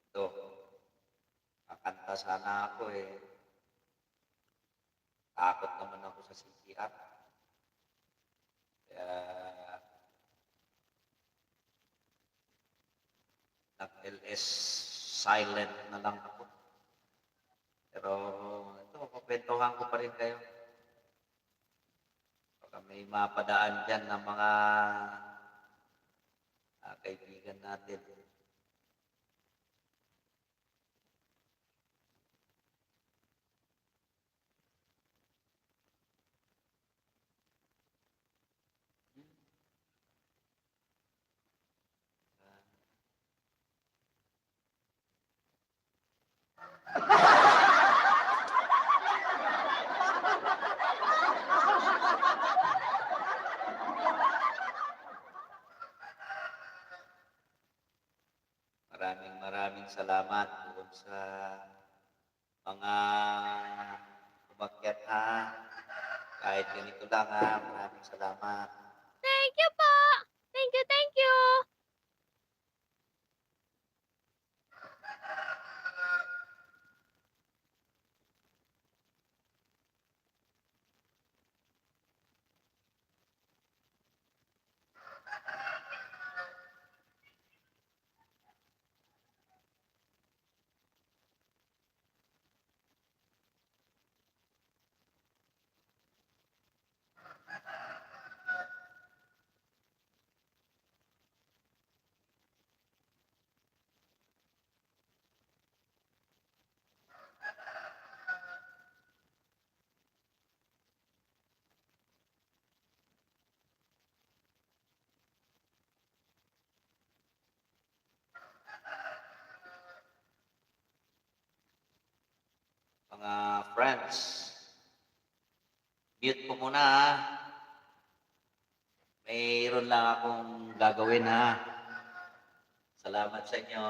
Ito, kakanta sana ako eh. Takot naman ako sa CPR. Kaya nag-LS silent na lang ako. Pero ito, kukwentuhan ko pa rin kayo. Baka may mapadaan dyan ng mga kaibigan natin. Maraming salamat doon sa mga umakyat ha. Kahit ganito lang ha. Maraming salamat. Thank you po. Thank you, thank you. Mga friends, mute ko muna ha. Mayroon lang akong gagawin ha. Salamat sa inyo.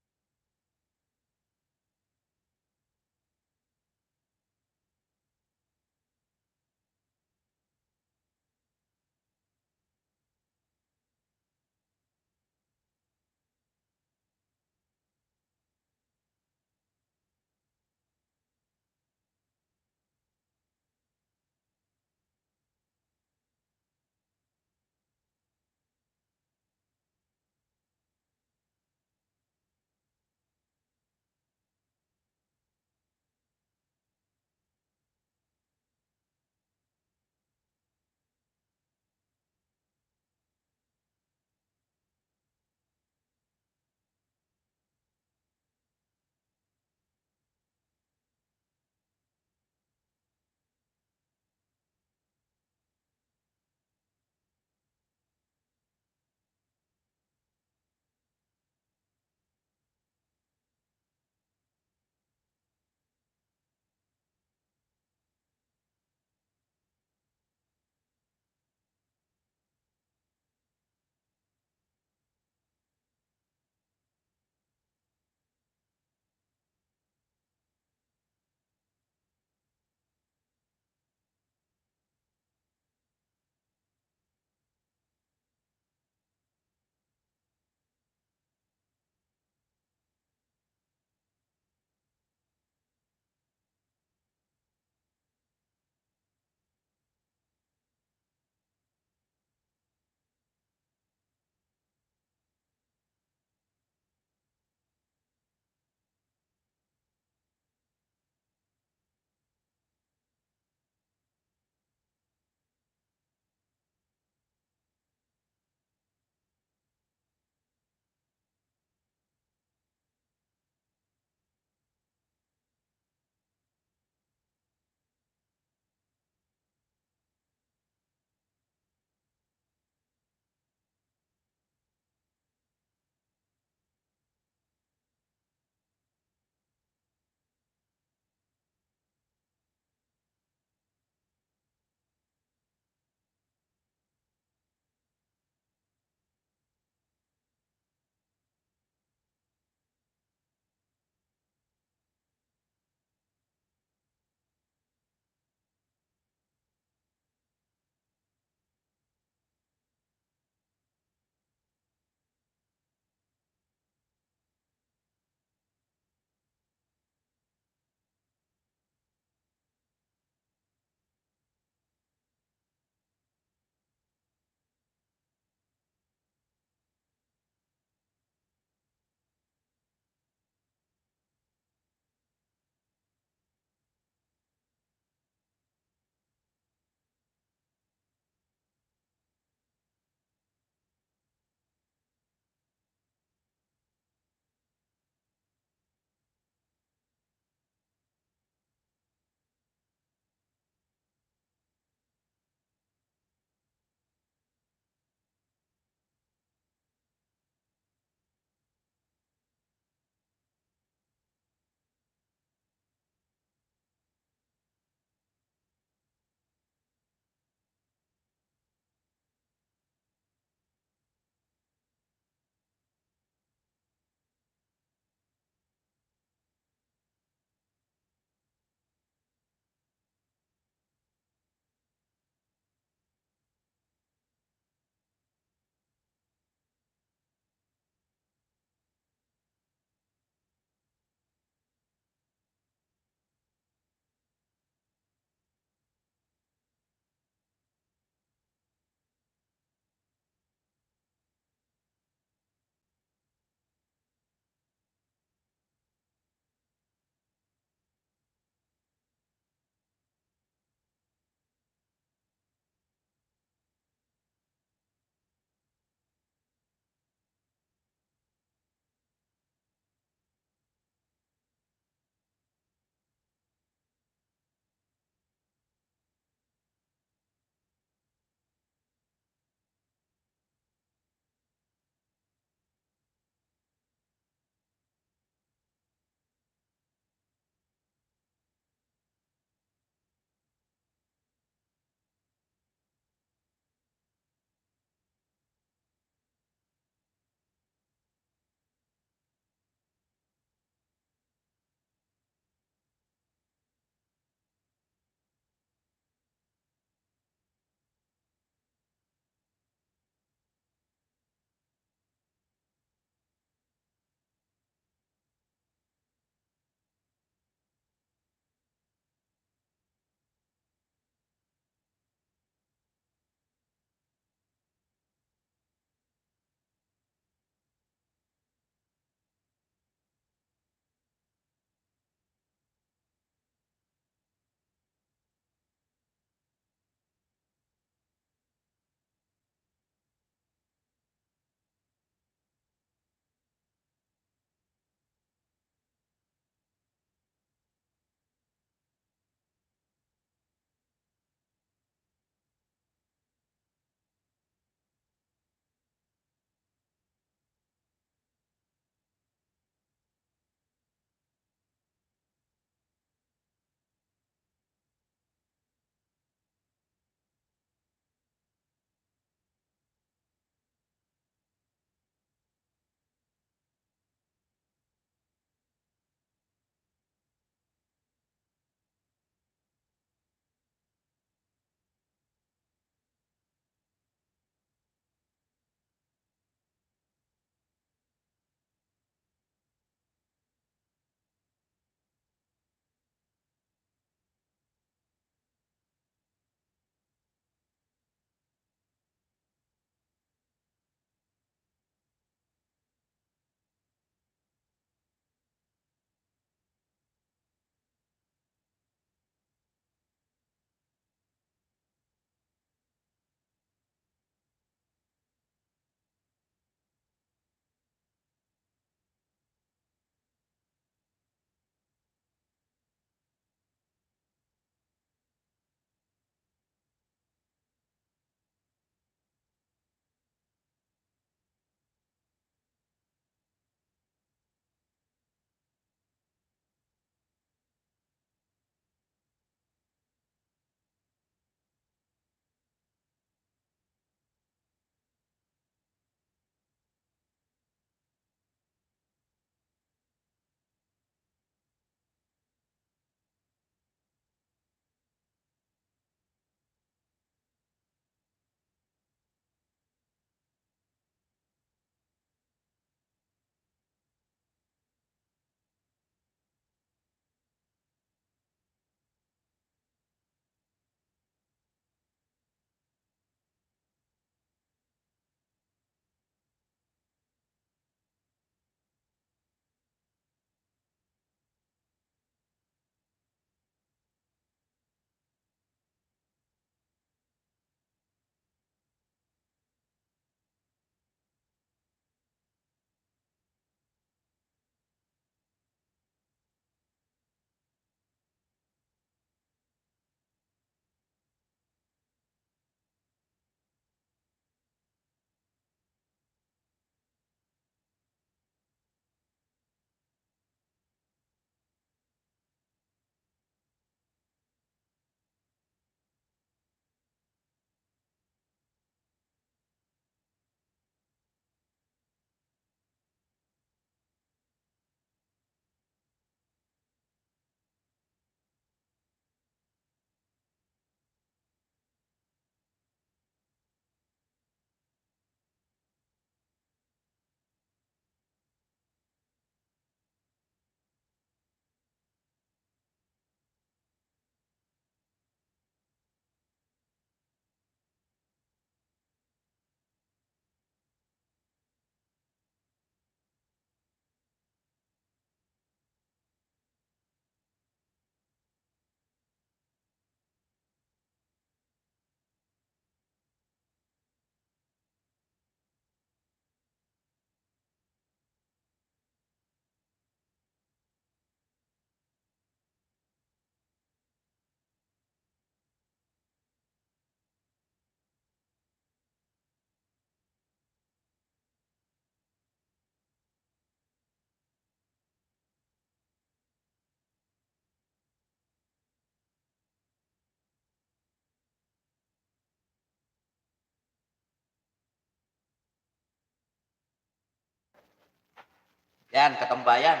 Yan, katambayan.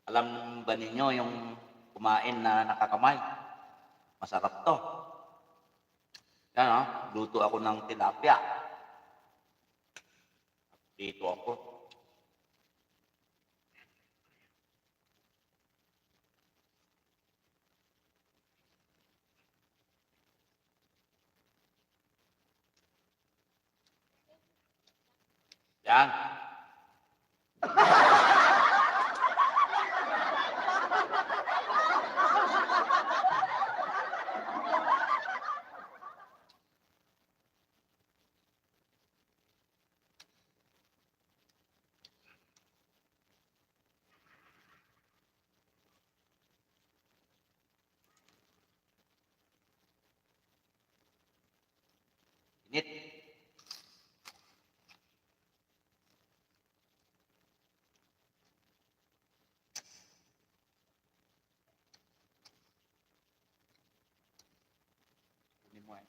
Alam ba ninyo yung kumain na nakakamay? Masarap to. Yan luto ako ng tilapia. Dito ako. Yan. Init. Kunin mo yan.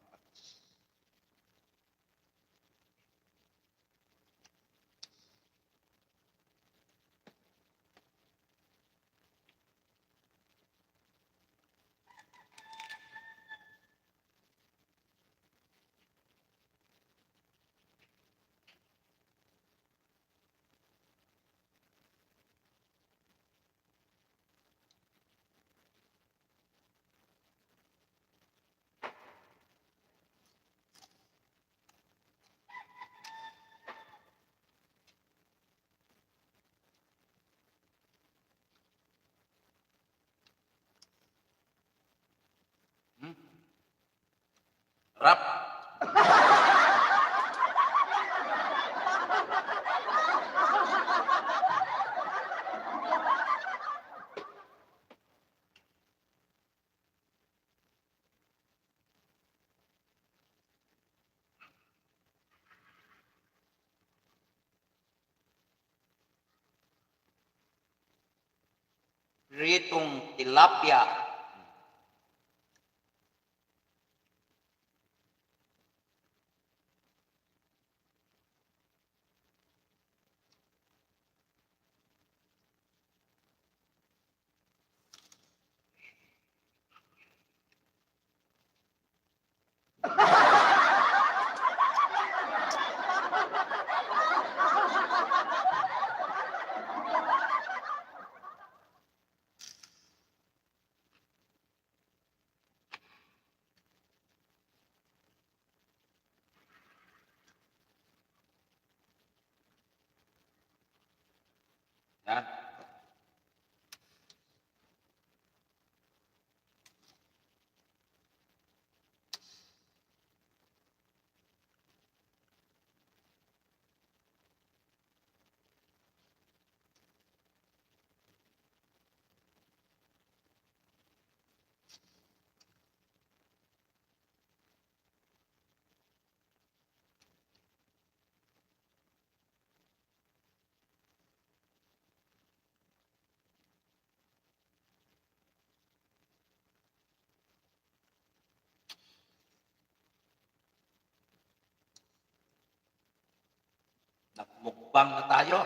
Rap. Pritong tilapia. Yan. Nagmukbang na tayo.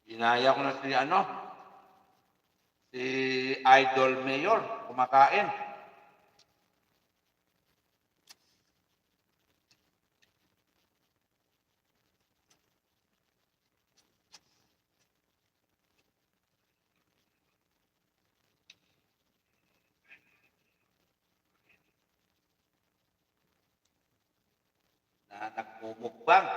Inaya ko na si Idol Mayor, kumakain. Na nagmumukbang.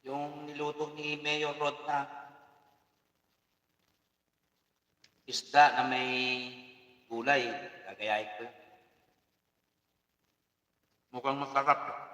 Yung niluto ni Mayor Rod na isda na may gulay, gagayahin ko. Mukhang masarap.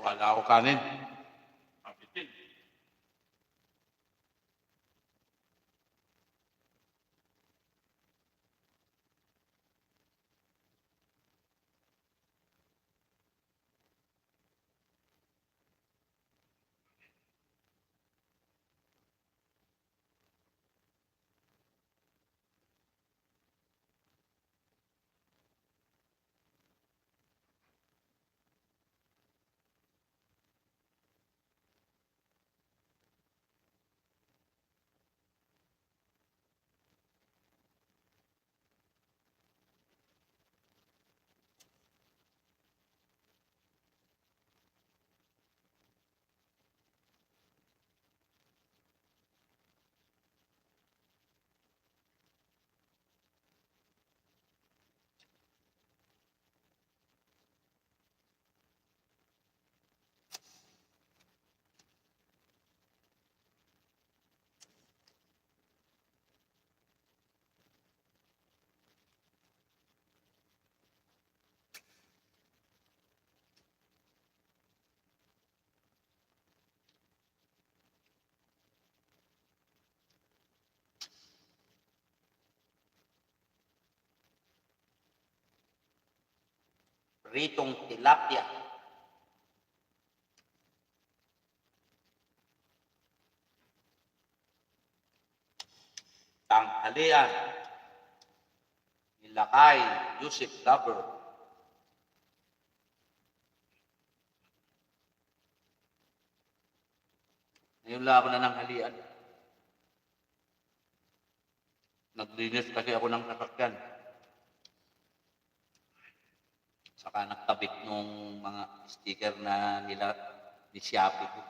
Wala ako kanin. Apitin. Pritong tilapia. Tanghalian. Nilakay, Yusuf Lover. Ngayon lang ako na ng halian. Naglinis kasi ako ng sasakyan. Saka nagtabit nung mga sticker na nila ni Shopee ko.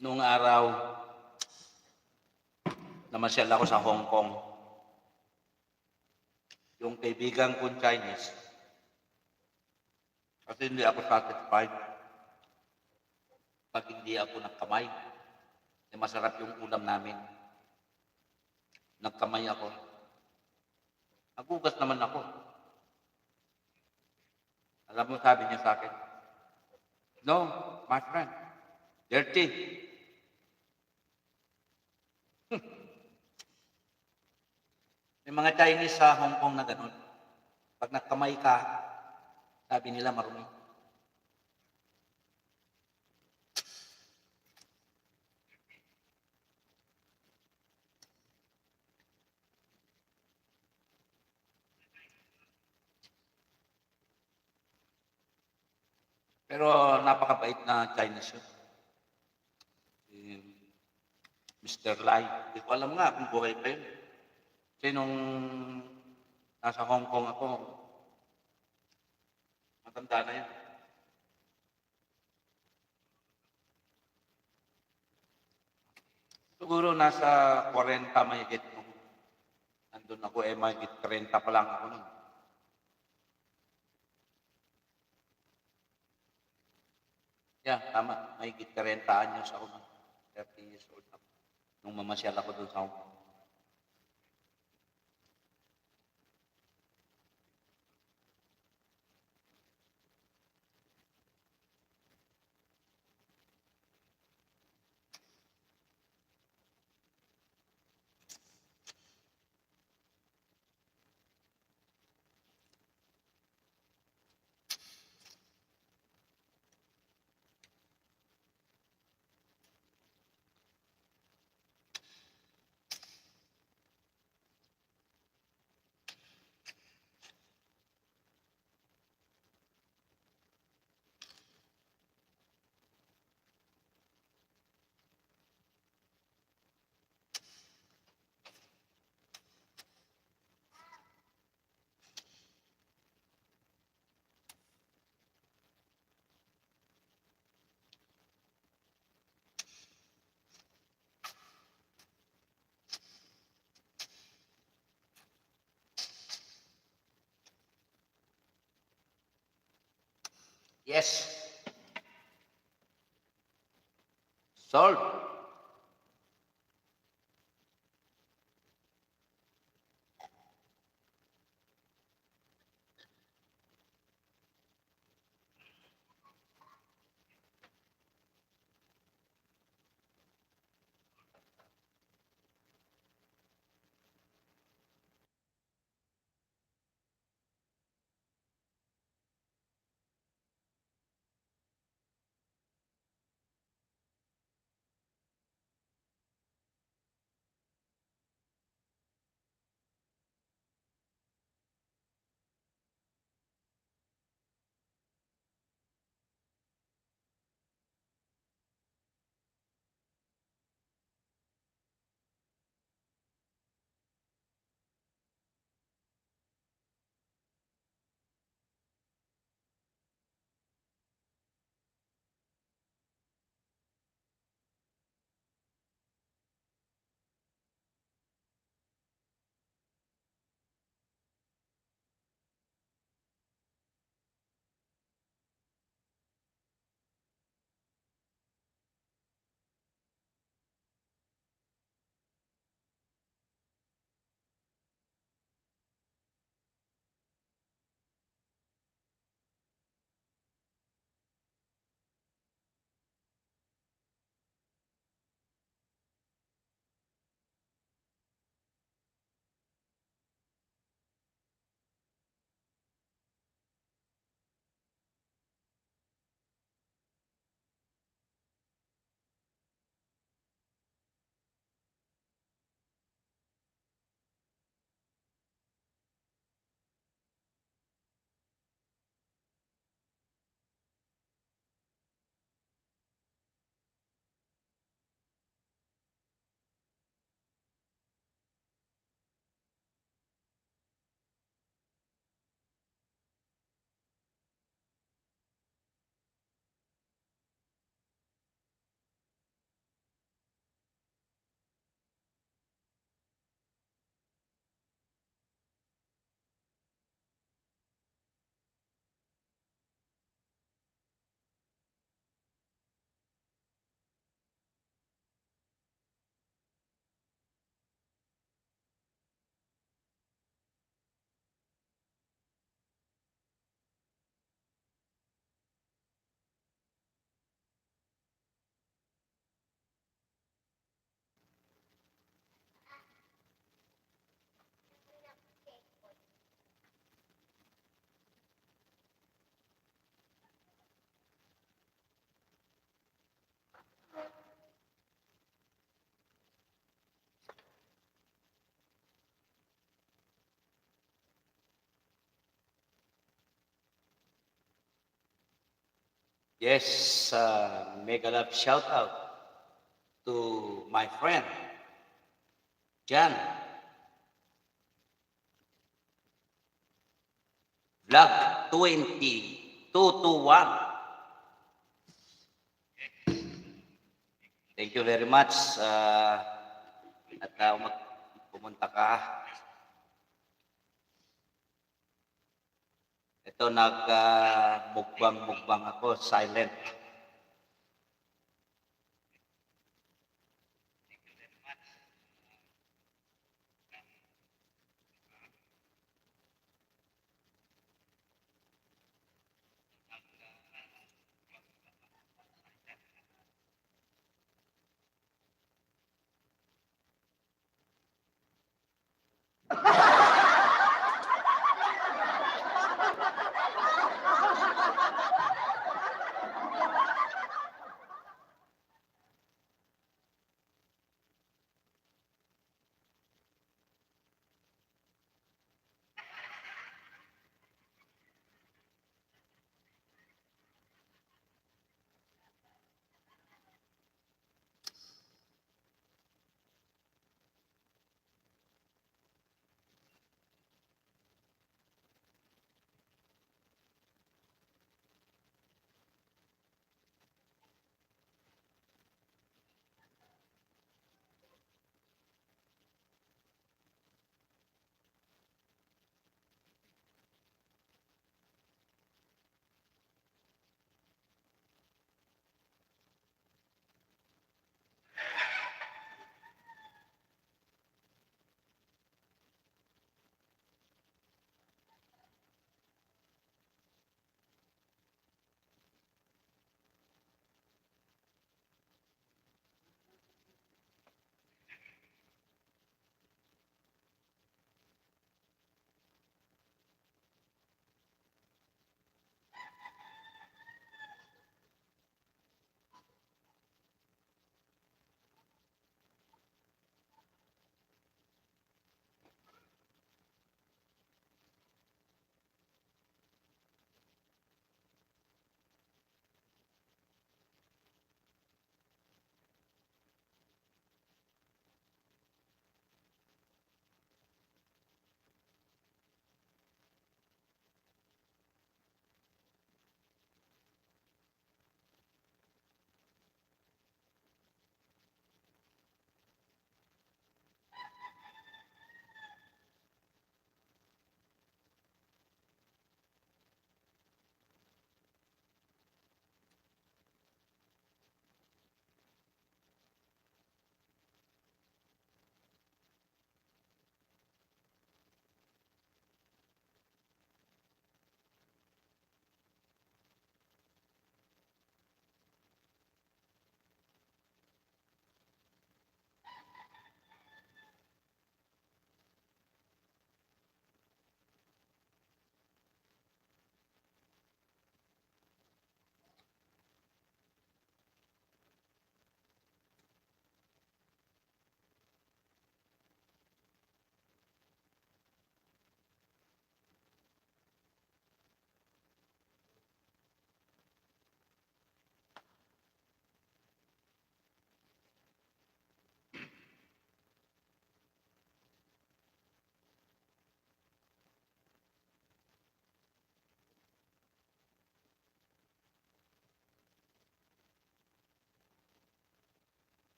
Noong araw, namasyal ako sa Hong Kong. Yung kaibigan kong Chinese, kasi hindi ako satisfied pag hindi ako nagkamay. Masarap yung ulam namin. Nagkamay ako. Nagugas naman ako. Alam mo, sabi niya sa akin, "No, my friend, dirty." May mga Chinese sa Hong Kong na ganun. Pag nagkamay ka, sabi nila marumi. Pero napakabait na Chinese yun. Si Mr. Lai. Hindi ko alam nga kung buhay pa yun. Kasi nung nasa Hong Kong ako, matanda na yun. Siguro nasa 40 mahigit nung nandun ako, mahigit 30 pa lang ako nun. Yeah, tama. Mahigit 30 anyos ako nun. 30 years old ako. Nung mamasyal ako dun sa Hong Kong. Yes. Solved. Yes, mega love shout out to my friend Jan. Vlog 20221. Thank you very much. At pumunta ka. Ito nag-mukbang ako, silent.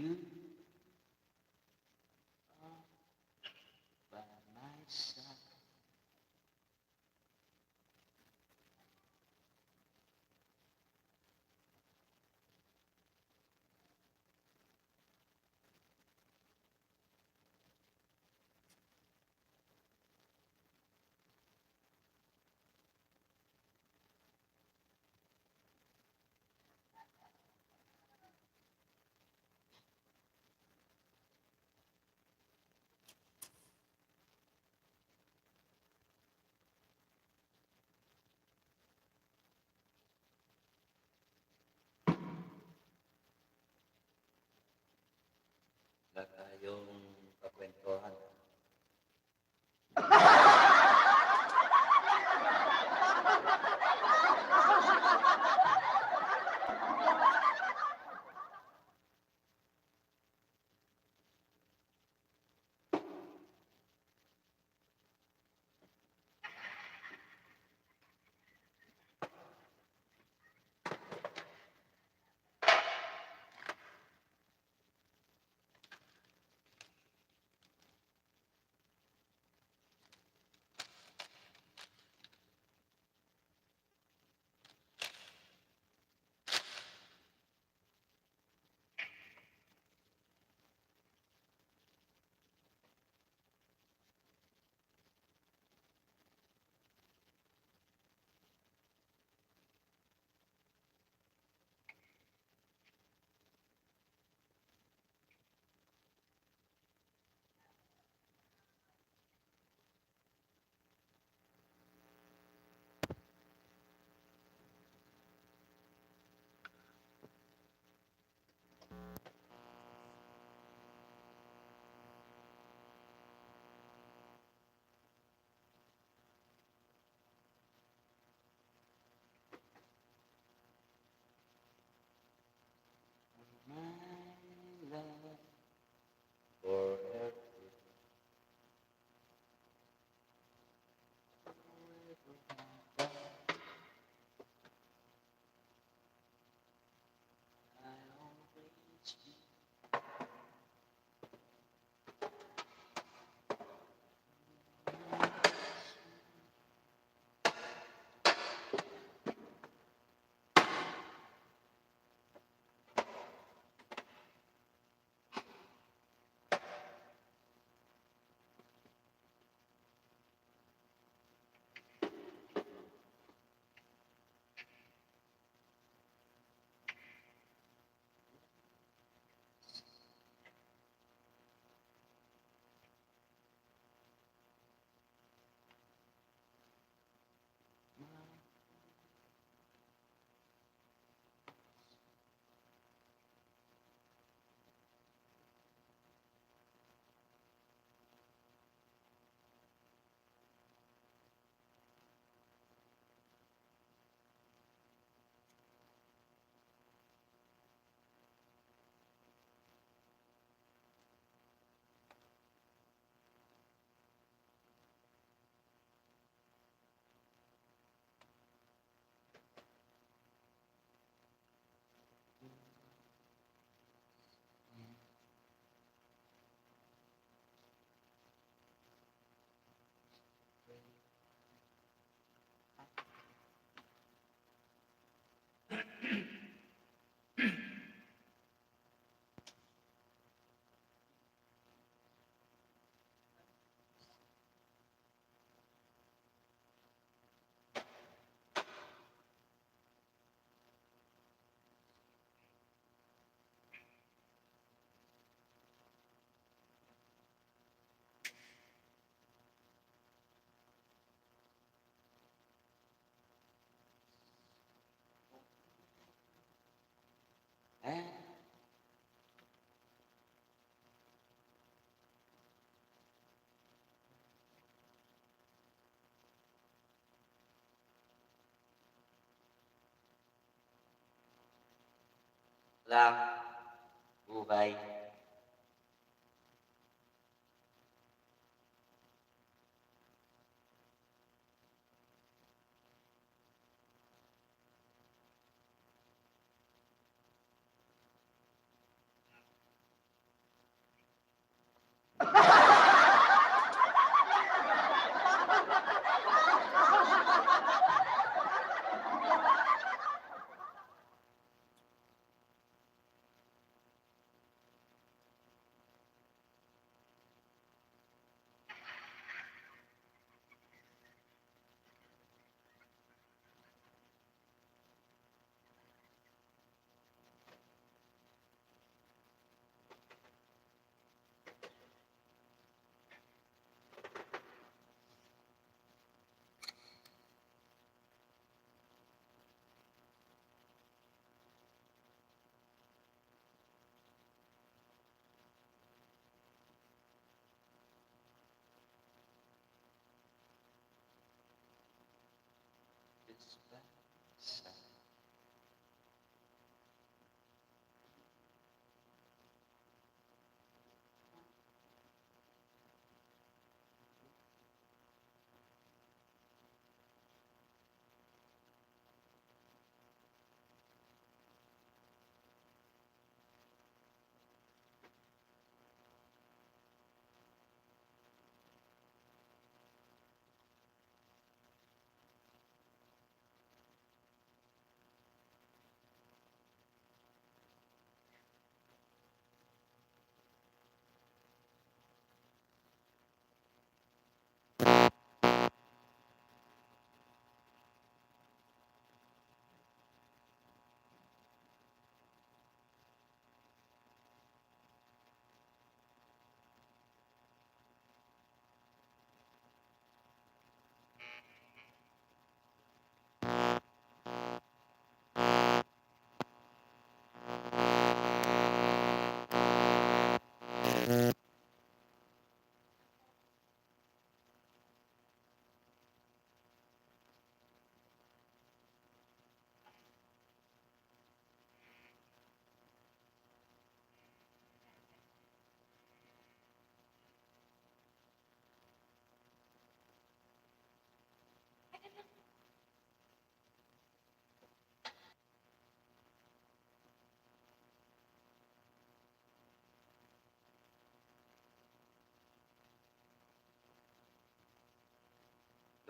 You are by my side. Wala tayong kakwentuhan. My love forever. I always be. Eh, lang buhay.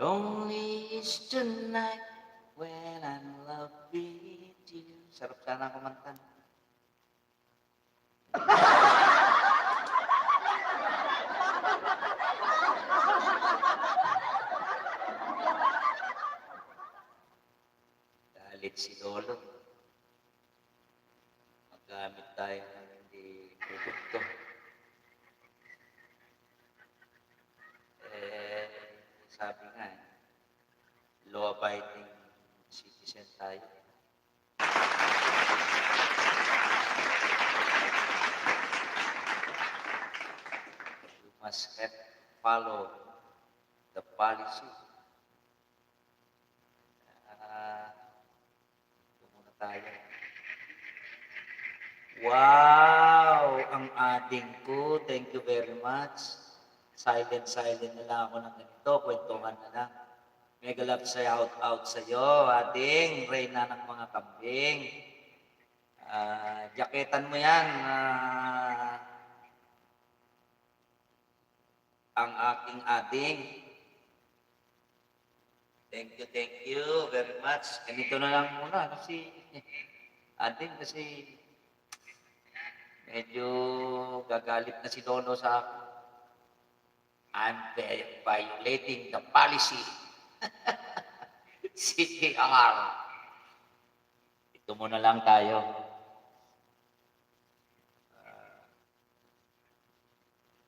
Lonely is the night when I'm in love with you. Sarap sana kumanta. Galit si Lolo. Maggamit tayo ng hindi produkto. Eh, sabi nga, law-abiding citizen tayo. You must have follow the policy. Ito muna tayo. Wow! Ang ading ko. Thank you very much. Silent na lang ako ng ganito. Kwentuhan na lang. Mega love shout out sa iyo, ading. Reyna ng mga kambing. Jaketan mo yan. Ang aking ading. Thank you very much. Ganito na lang muna kasi ading kasi medyo gagalit na si Lolo sa akin. I'm violating the policy. CPR. Ito muna lang tayo.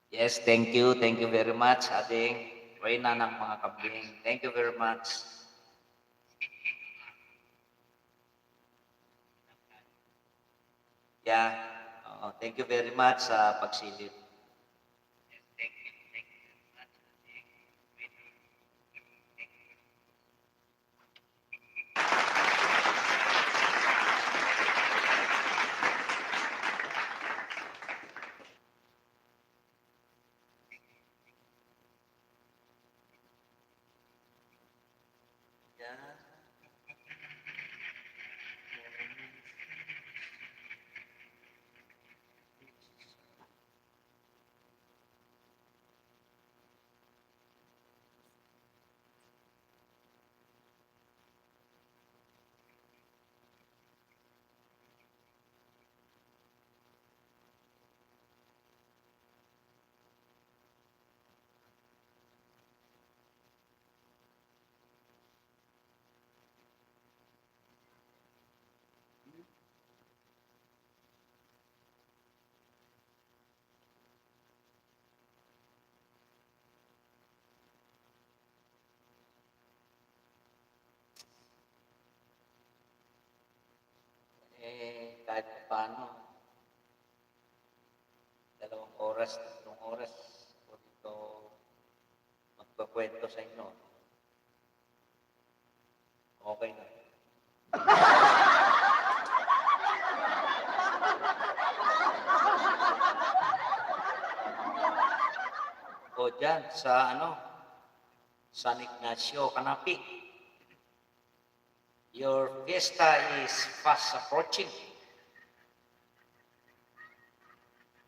Yes, thank you very much, ading. Reyna ng mga kambing. Thank you very much. Yeah, thank you very much sa pagsilip. Yeah. Kahit paano, 2 oras, 3 oras, ko dito magpakwento sa inyo. Okay na. O dyan, sa San Ignacio, Canapi. Your fiesta is fast approaching.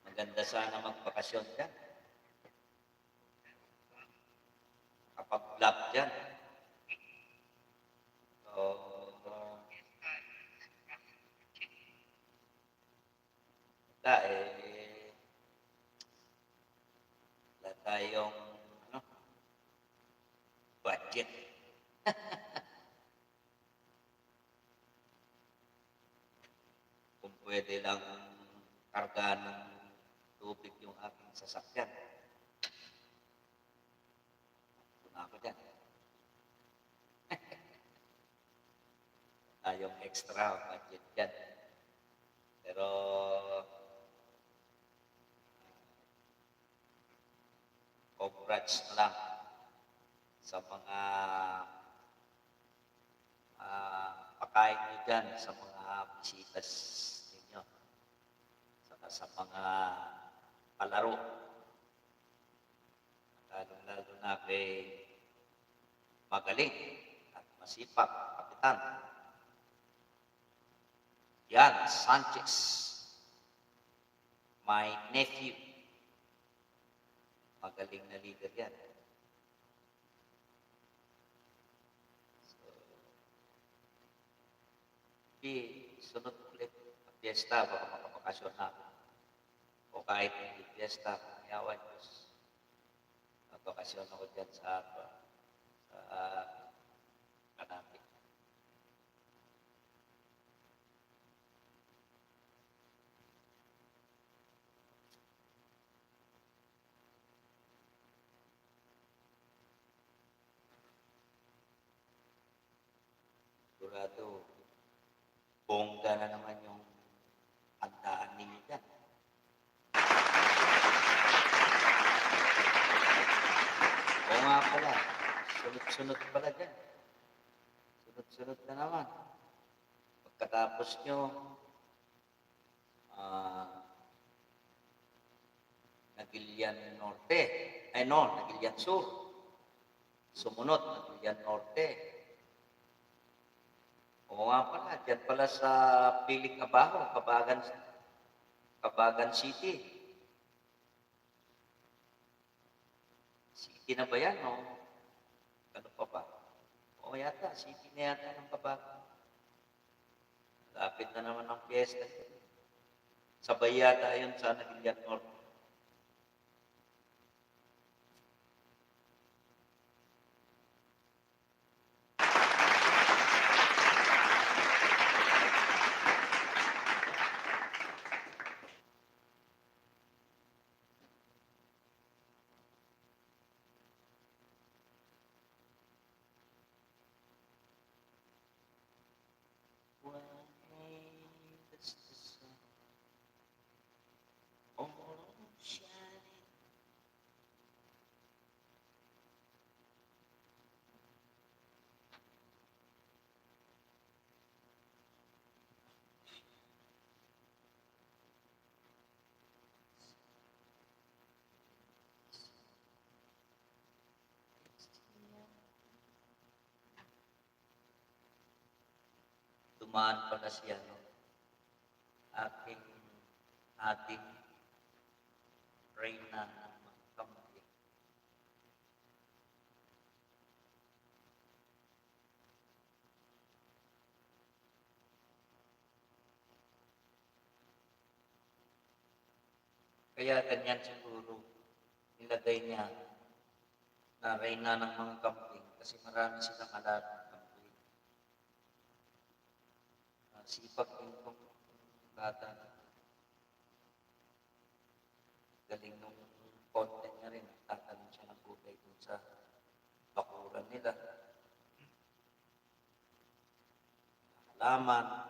Maganda sana magpakasyon dyan. Kapag vlog dyan. So, wala tayong budget. Kung pwede lang karga ng tubig yung aking sasakyan. Tuna ako dyan. Tayong extra budget dyan. Pero congrats na lang sa mga pakain nyo dyan, sa mga bisitas ninyo, saka sa mga palaro. Lalo na kay magaling at masipag kapitan Jan Sanchez, my nephew. Magaling na leader yan. Maybe sunod ulit na piyesta, baka makabakasyon na ako. O kahit hindi piyesta, yawan Diyos. Magbakasyon ako dyan sa Kanapi. Sigurado, bongga na naman yung handaan ninyo dyan. Oo nga pala, sunod-sunod pala dyan. Sunod-sunod na naman. Pagkatapos nyo, Nagilian Norte, Nagilian Sur. Sumunod, Nagilian Norte. Oo nga pala, dyan pala sa Piling Abajo, Kabagan City. City na ba yan, o? Ano pa ba? Oo yata, city na yata ng Kabagan. Lapit na naman ang piyesta. Sabay yata yun sa Nagilian Norte. Why does the sun always shining? Dumaan pala siya, no? Ating reyna ng mga kambing. Kaya ganyan siguro nilagay niya na reyna ng mga kambing kasi marami silang alagang kambing. Sipag yung bata. Galing nung content niya rin. Tatanong siya ng gulay dun sa bakuran nila. Halaman.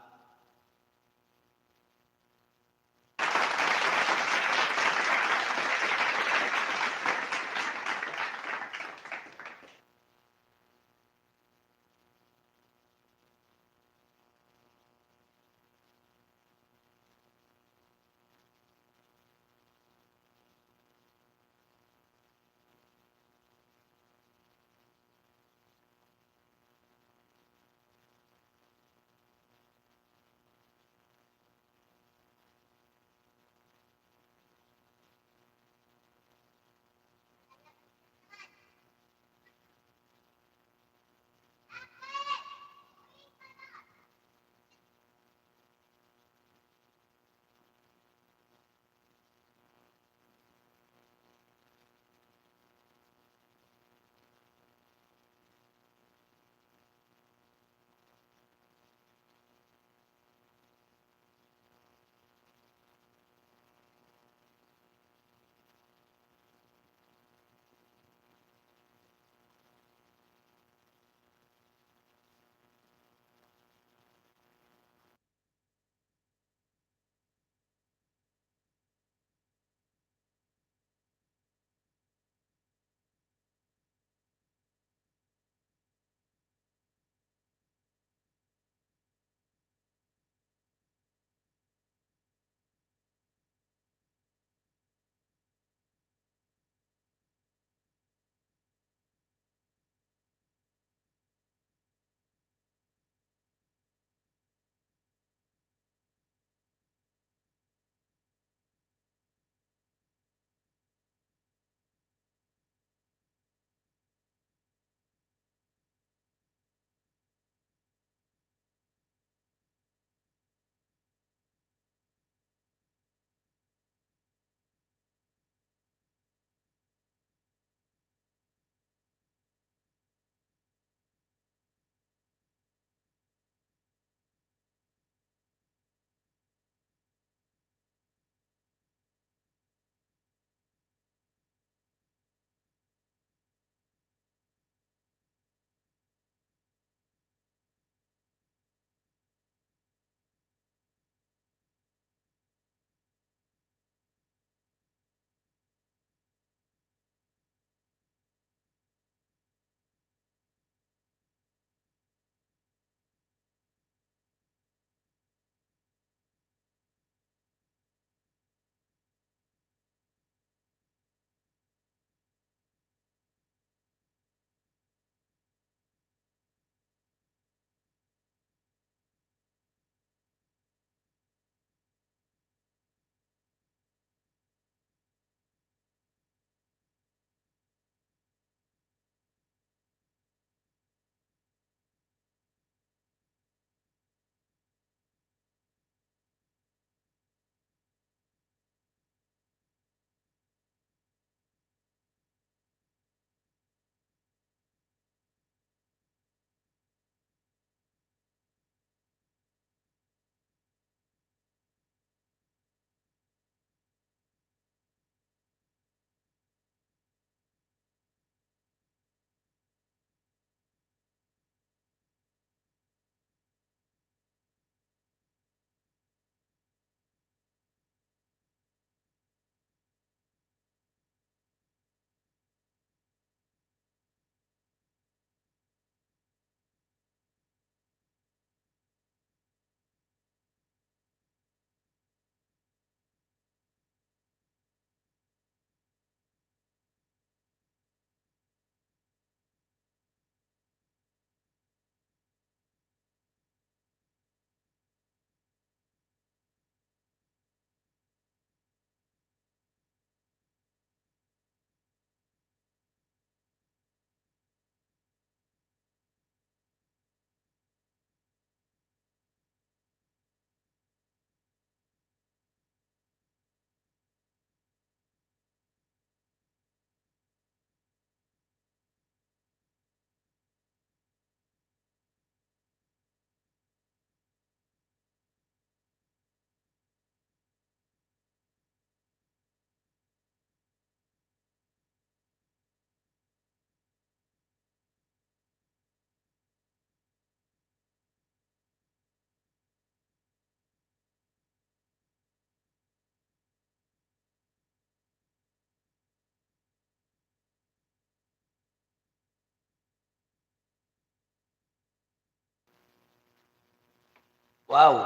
Wow,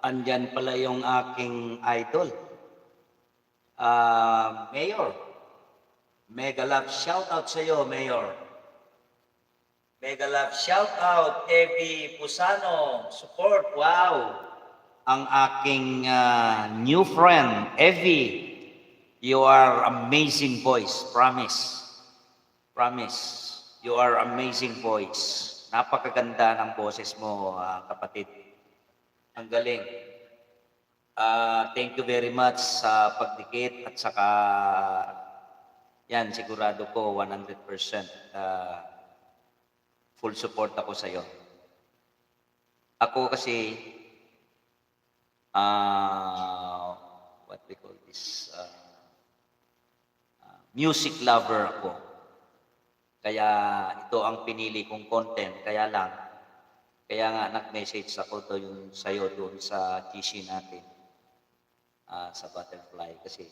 andyan pala yung aking idol. Mayor, mega love shout out sa iyo, Mayor. Mega love shout out, Evie Pusano, support, wow. Ang aking new friend, Evie, you are amazing voice, promise. Promise, you are amazing voice. Napakaganda ng boses mo, kapatid. Ang galing. Thank you very much sa pagdikit at saka yan, sigurado ko 100% full support ako sa iyo. Ako kasi what we call this music lover ako. Kaya ito ang pinili kong content. Kaya nga nag-message ako doon sa'yo doon sa GC natin sa Butterfly kasi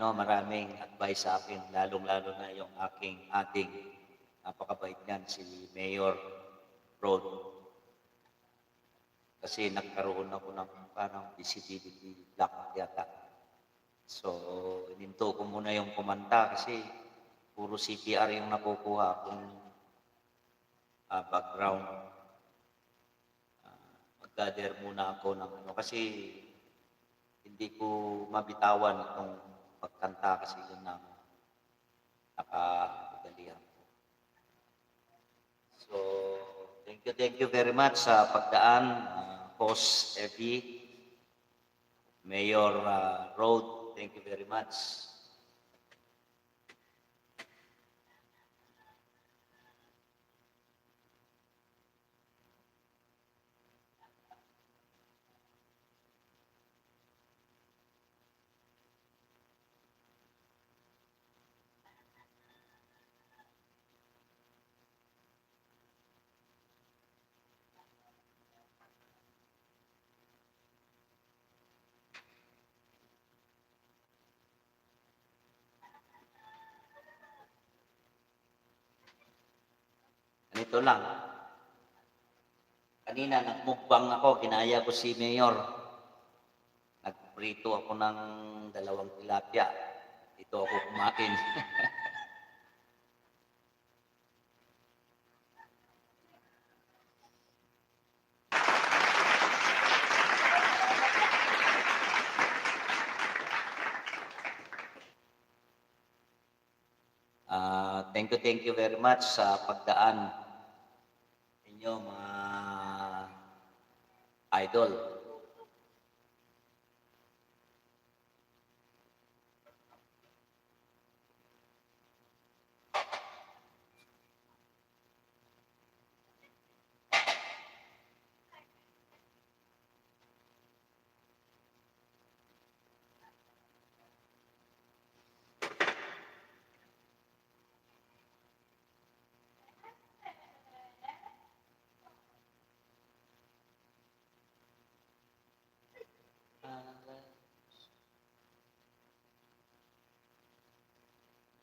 maraming advice sa akin, lalong-lalo na yung ating napakabait niyan, si Mayor Rod. Kasi nagkaroon ako ng parang visibility block yata. So, ininto ko muna yung kumanta kasi puro CPR yung nakukuha akong background. Mag-gather muna ako ng kasi hindi ko mabitawan itong pagkanta kasi yun na nakadalihan ko. So, thank you very much sa pagdaan, Host Evie, Mayor Rod. Thank you very much. Ganito lang. Kanina nagmukbang ako, ginaya ko si Mayor. Nagprito ako ng 2 tilapia. Ito ako kumain. Thank you very much sa pagdaan ninyo mga idol.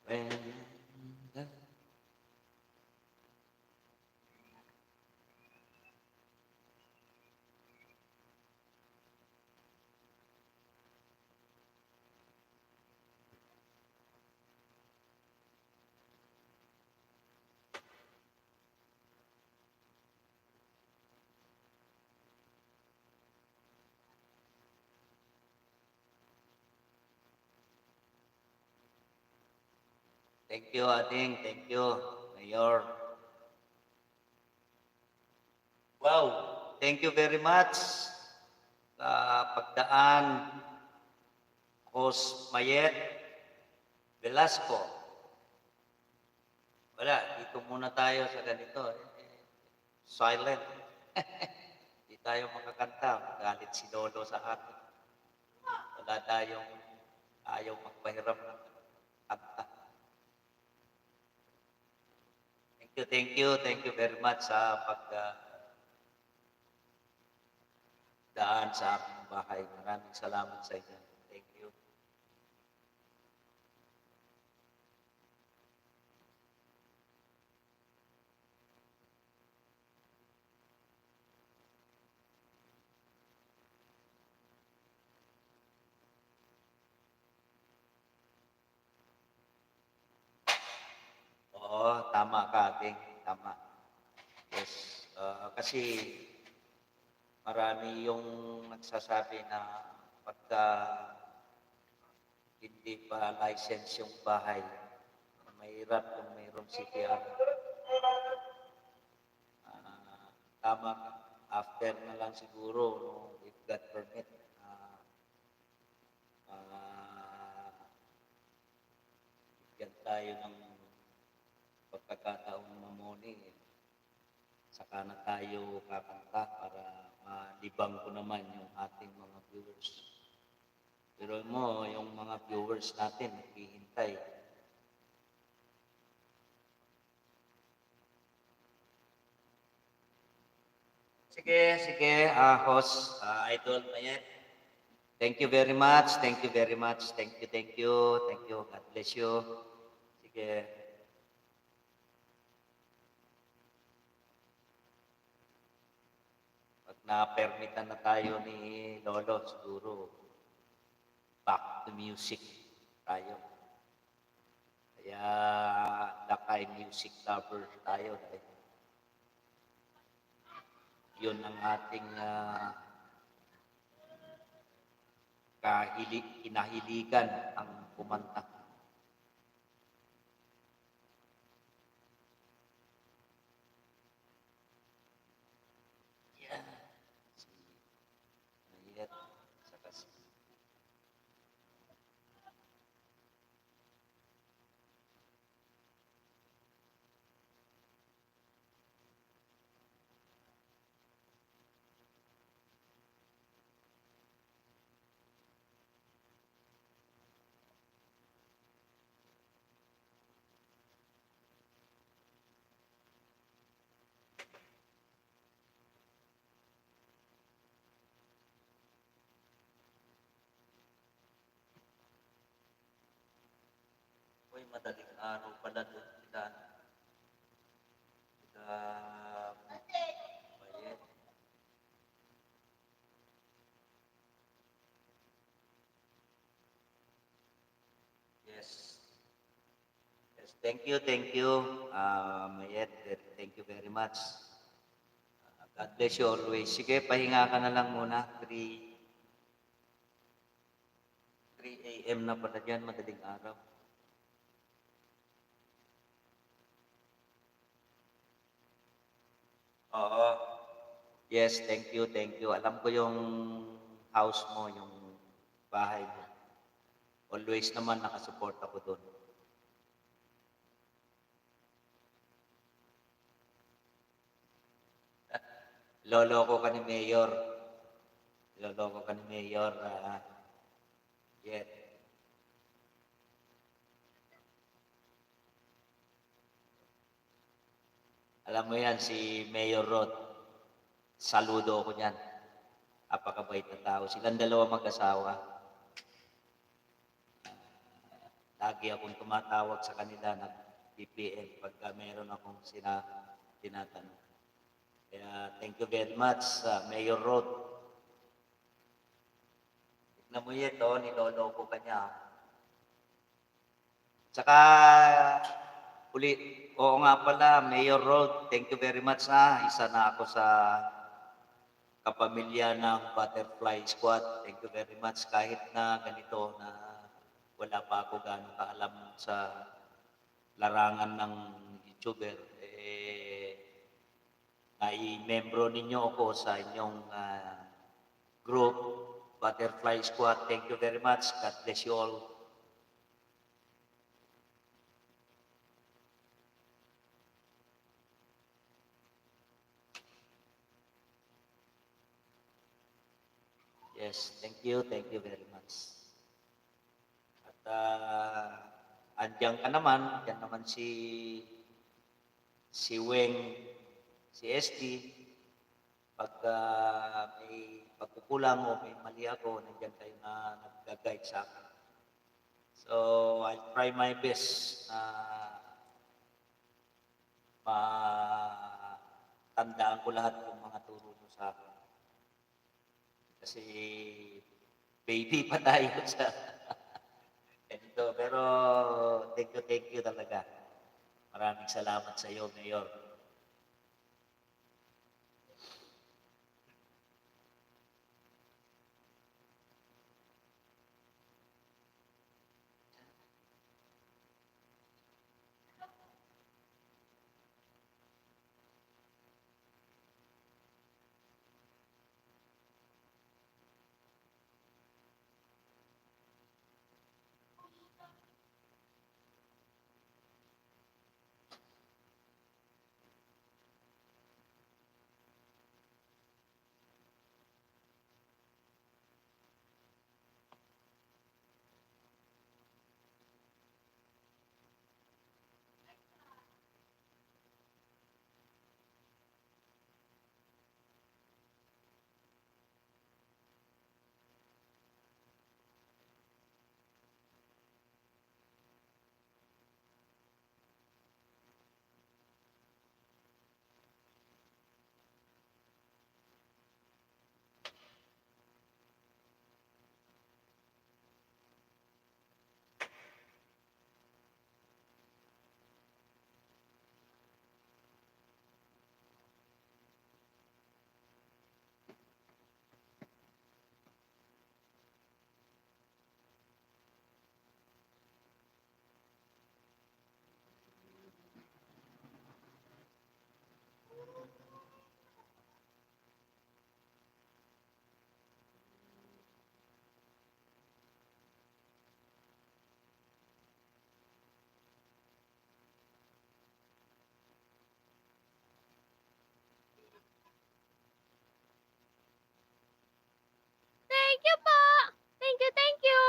When the Thank you, Ading. Thank you, Mayor. Wow, thank you very much sa pagdaan, Host Mayet Velasco. Wala, dito muna tayo sa ganito. Silent. Hindi tayo makakanta. Galit si Lolo sa atin. Wala tayong ayaw magpahiram ng kanta. Thank you very much sa pagdaan sa aking bahay. Maraming salamat sa inyo. Thank you. galing. Tama. Yes. Kasi marami yung nagsasabi na pagka hindi pa license yung bahay, mahirap kung mayroong CPR. Tama ka. After na lang siguro, no, if God permit, bigyan tayo ng pagkakataong mamuni. Saka na tayo kakanta para malibang ko naman yung ating mga viewers. Pero mo, yung mga viewers natin, naghihintay. Sige, sige, host, idol, Mayet. Thank you very much, thank you very much, thank you, thank you, thank you, God bless you. Sige. Pag na-permitan na tayo ni Lolo, siguro, back to music tayo. Kaya, lakay music lover tayo. Dahil yun ang ating kinahiligan ang kumanta. Yeah. Si Mayet, saka si Uy, madaling araw pala doon sila. Sila Mayet. Yes. Yes, thank you, Mayet. Thank you very much. God bless you always. Sige, pahinga ka na lang muna. 3 a.m. na pala dyan, madaling araw. Oo. Yes, thank you, thank you. Alam ko yung house mo, yung bahay mo. Always naman nakasupport ako doon. Loloko ka ni Mayor. Loloko ka ni Mayor. Yeah. Alam mo yan, si Mayor Rod. Saludo ako niyan. Apakabait na tao. Silang dalawa mag-asawa. Lagi akong tumatawag sa kanila ng PPL pagka meron akong tinatanong. Kaya thank you very much, Mayor Rod. Tignan mo yan, niloloko ka niya. Tsaka, oo nga pala, Mayor Rod, thank you very much ha. Isa na ako sa kapamilya ng Butterfly Squad. Thank you very much. Kahit na ganito na wala pa ako gano'ng kaalam sa larangan ng YouTuber, membro ninyo ako sa inyong group, Butterfly Squad. Thank you very much. God bless you all. Yes, thank you very much. At andyan ka naman, andyan naman si Weng, si ST. Pag may pagkukulang o may mali ako, nandiyan kayo na nag-guide sa akin. So, I'll try my best na matandaan ko lahat ng mga turo nyo sa akin. Kasi baby pa tayo sa ganito. Pero thank you talaga. Maraming salamat sa iyo, Mayor. Thank you po. Thank you, thank you.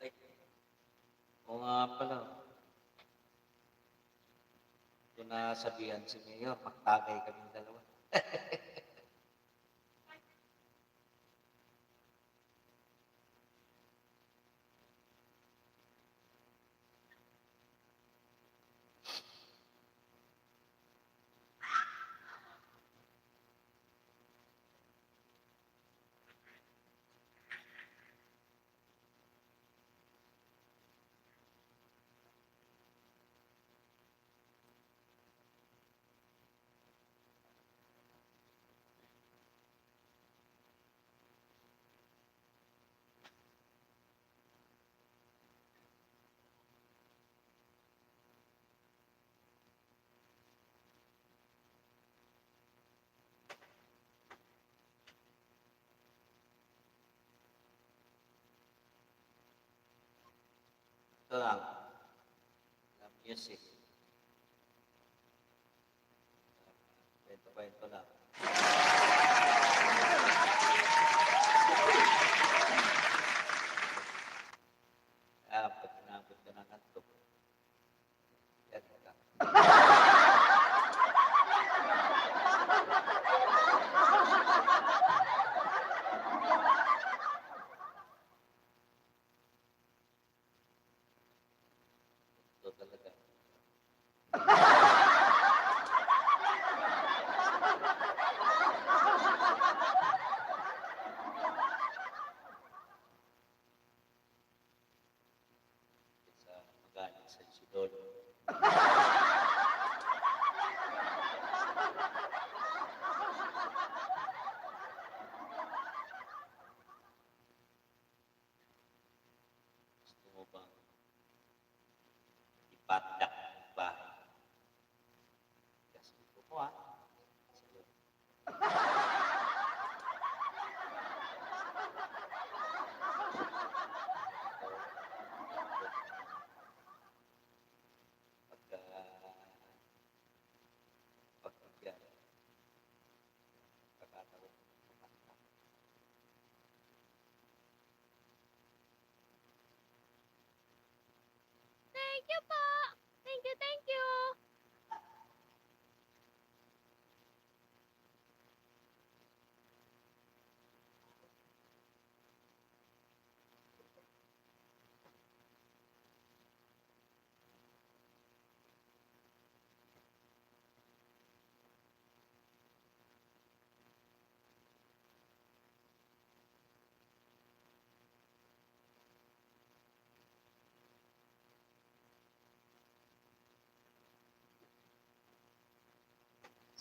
Ay, oo nga pala. Ito na sabihan si Mayor, magtagay kaming dalawa. Ito lang. Alam music. Kwento-kwento lang. Pag inabot ka ng antok, yan ka. Ito talaga. Sa magaling sa Isidoro. Gusto mo bang ipadak ang bahay? Kasi ito ko Sige. Pagka pagbigyan, pagkataon. Thank you po. Thank you, thank you.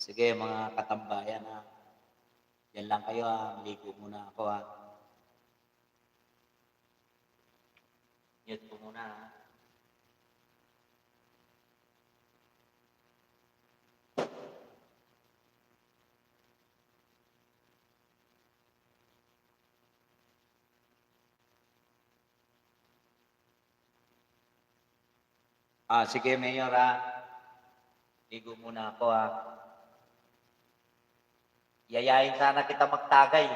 Sige mga katambayan Yan lang kayo Maligo muna ako Mute ko muna Sige Mayor Ligo muna ako Yayain sana kita magtagay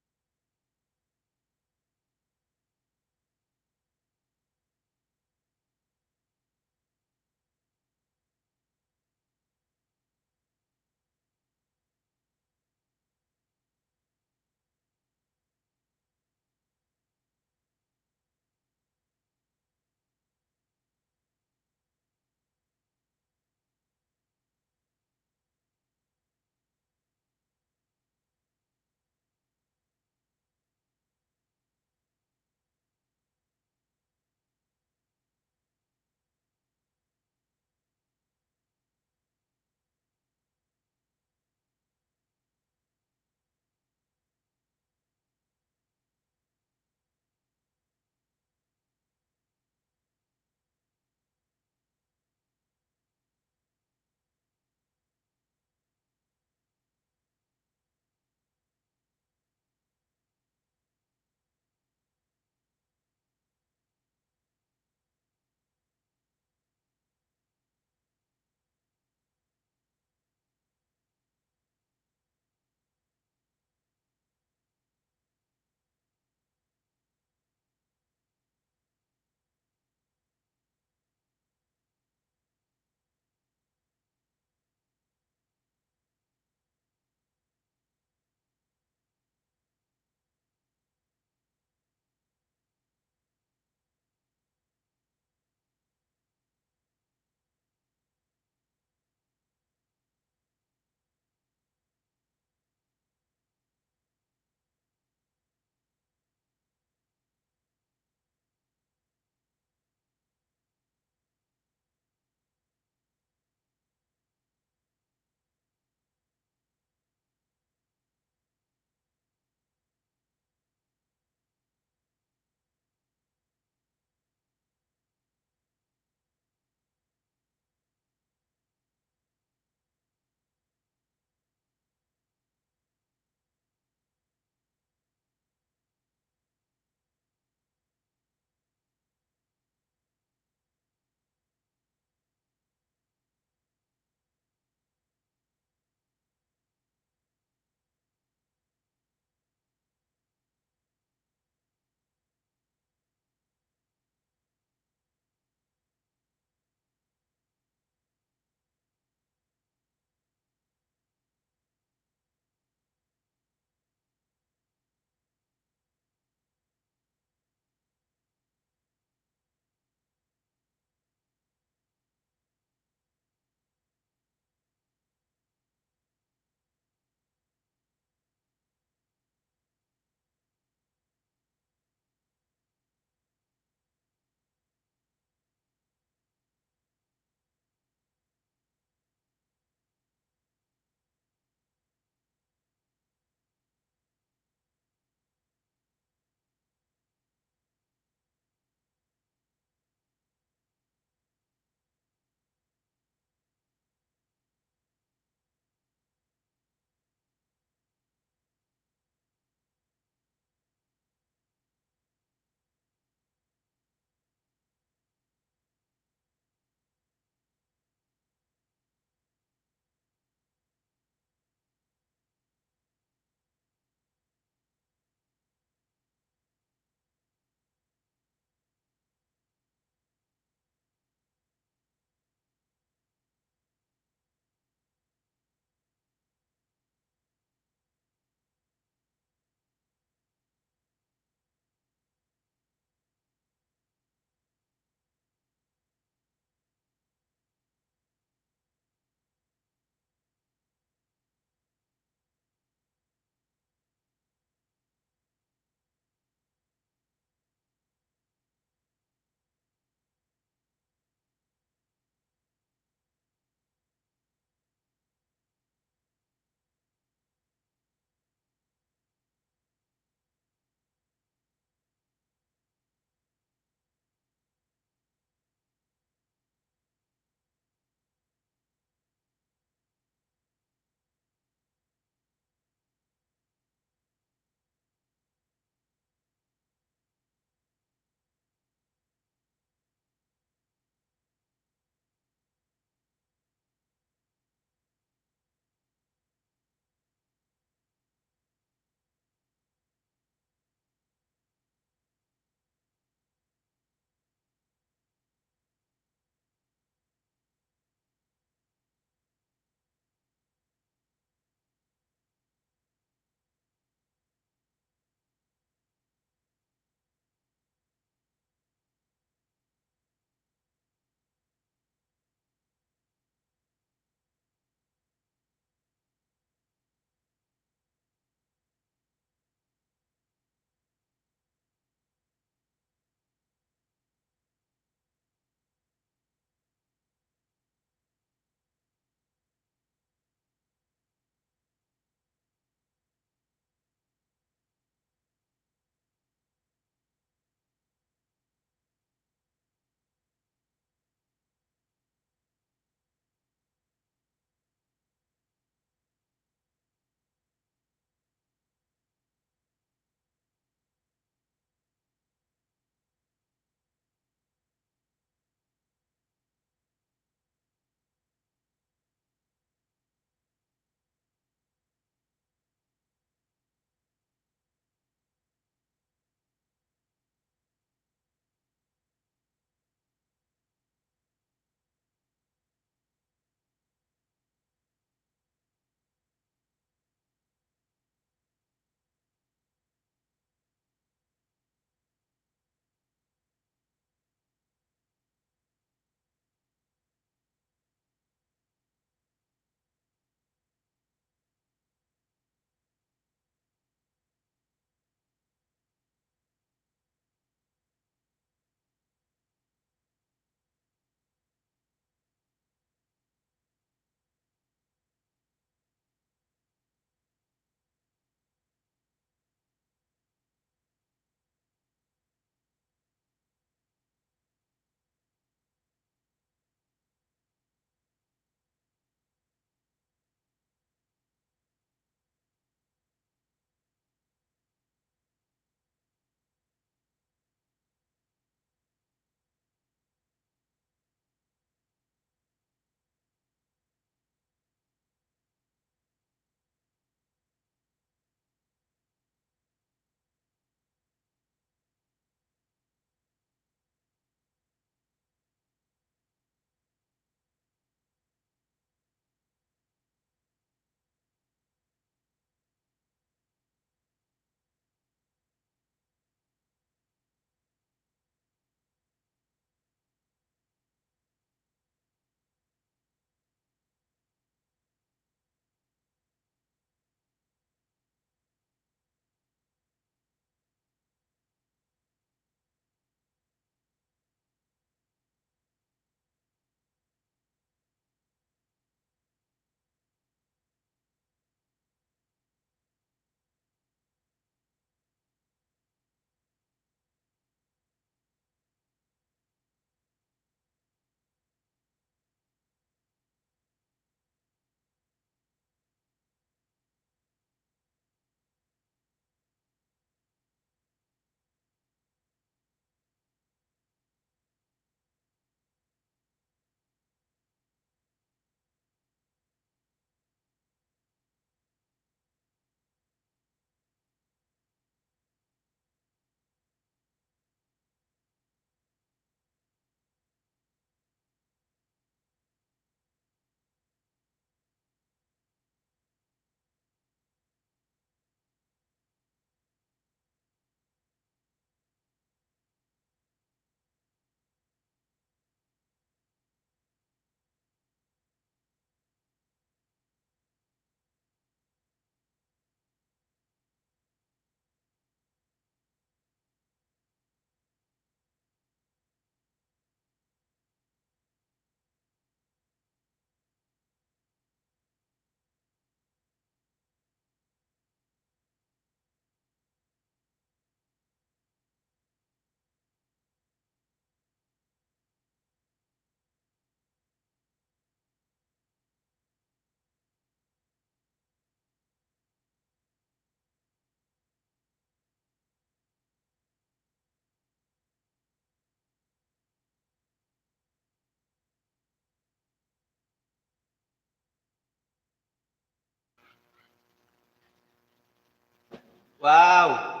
Wow.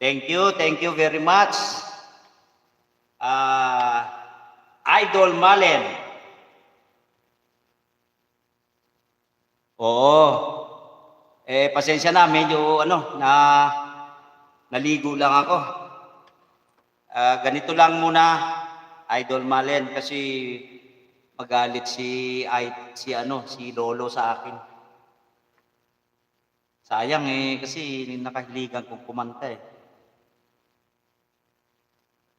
Thank you very much. Idol Malen. Oo. Pasensya na, medyo naligo lang ako. Ganito lang muna, Idol Malen, kasi magalit si Lolo sa akin. Sayang kasi nakahiligan kong kumanta eh.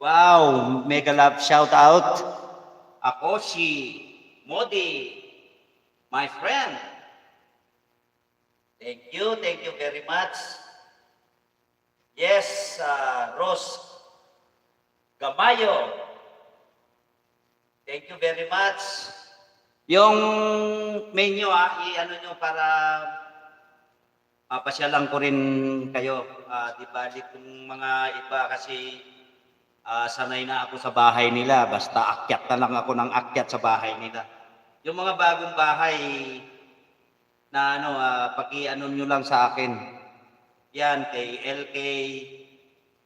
Wow, mega love shout out. Ako si Modi, my friend. Thank you very much. Yes, Rose Gamayo. Thank you very much. Yung menu i-ano nyo para mapasyalan ko rin kayo. Di balik kung mga iba kasi sanay na ako sa bahay nila. Basta akyat na lang ako ng akyat sa bahay nila. Yung mga bagong bahay na paki-ano nyo lang sa akin. Yan, kay LK,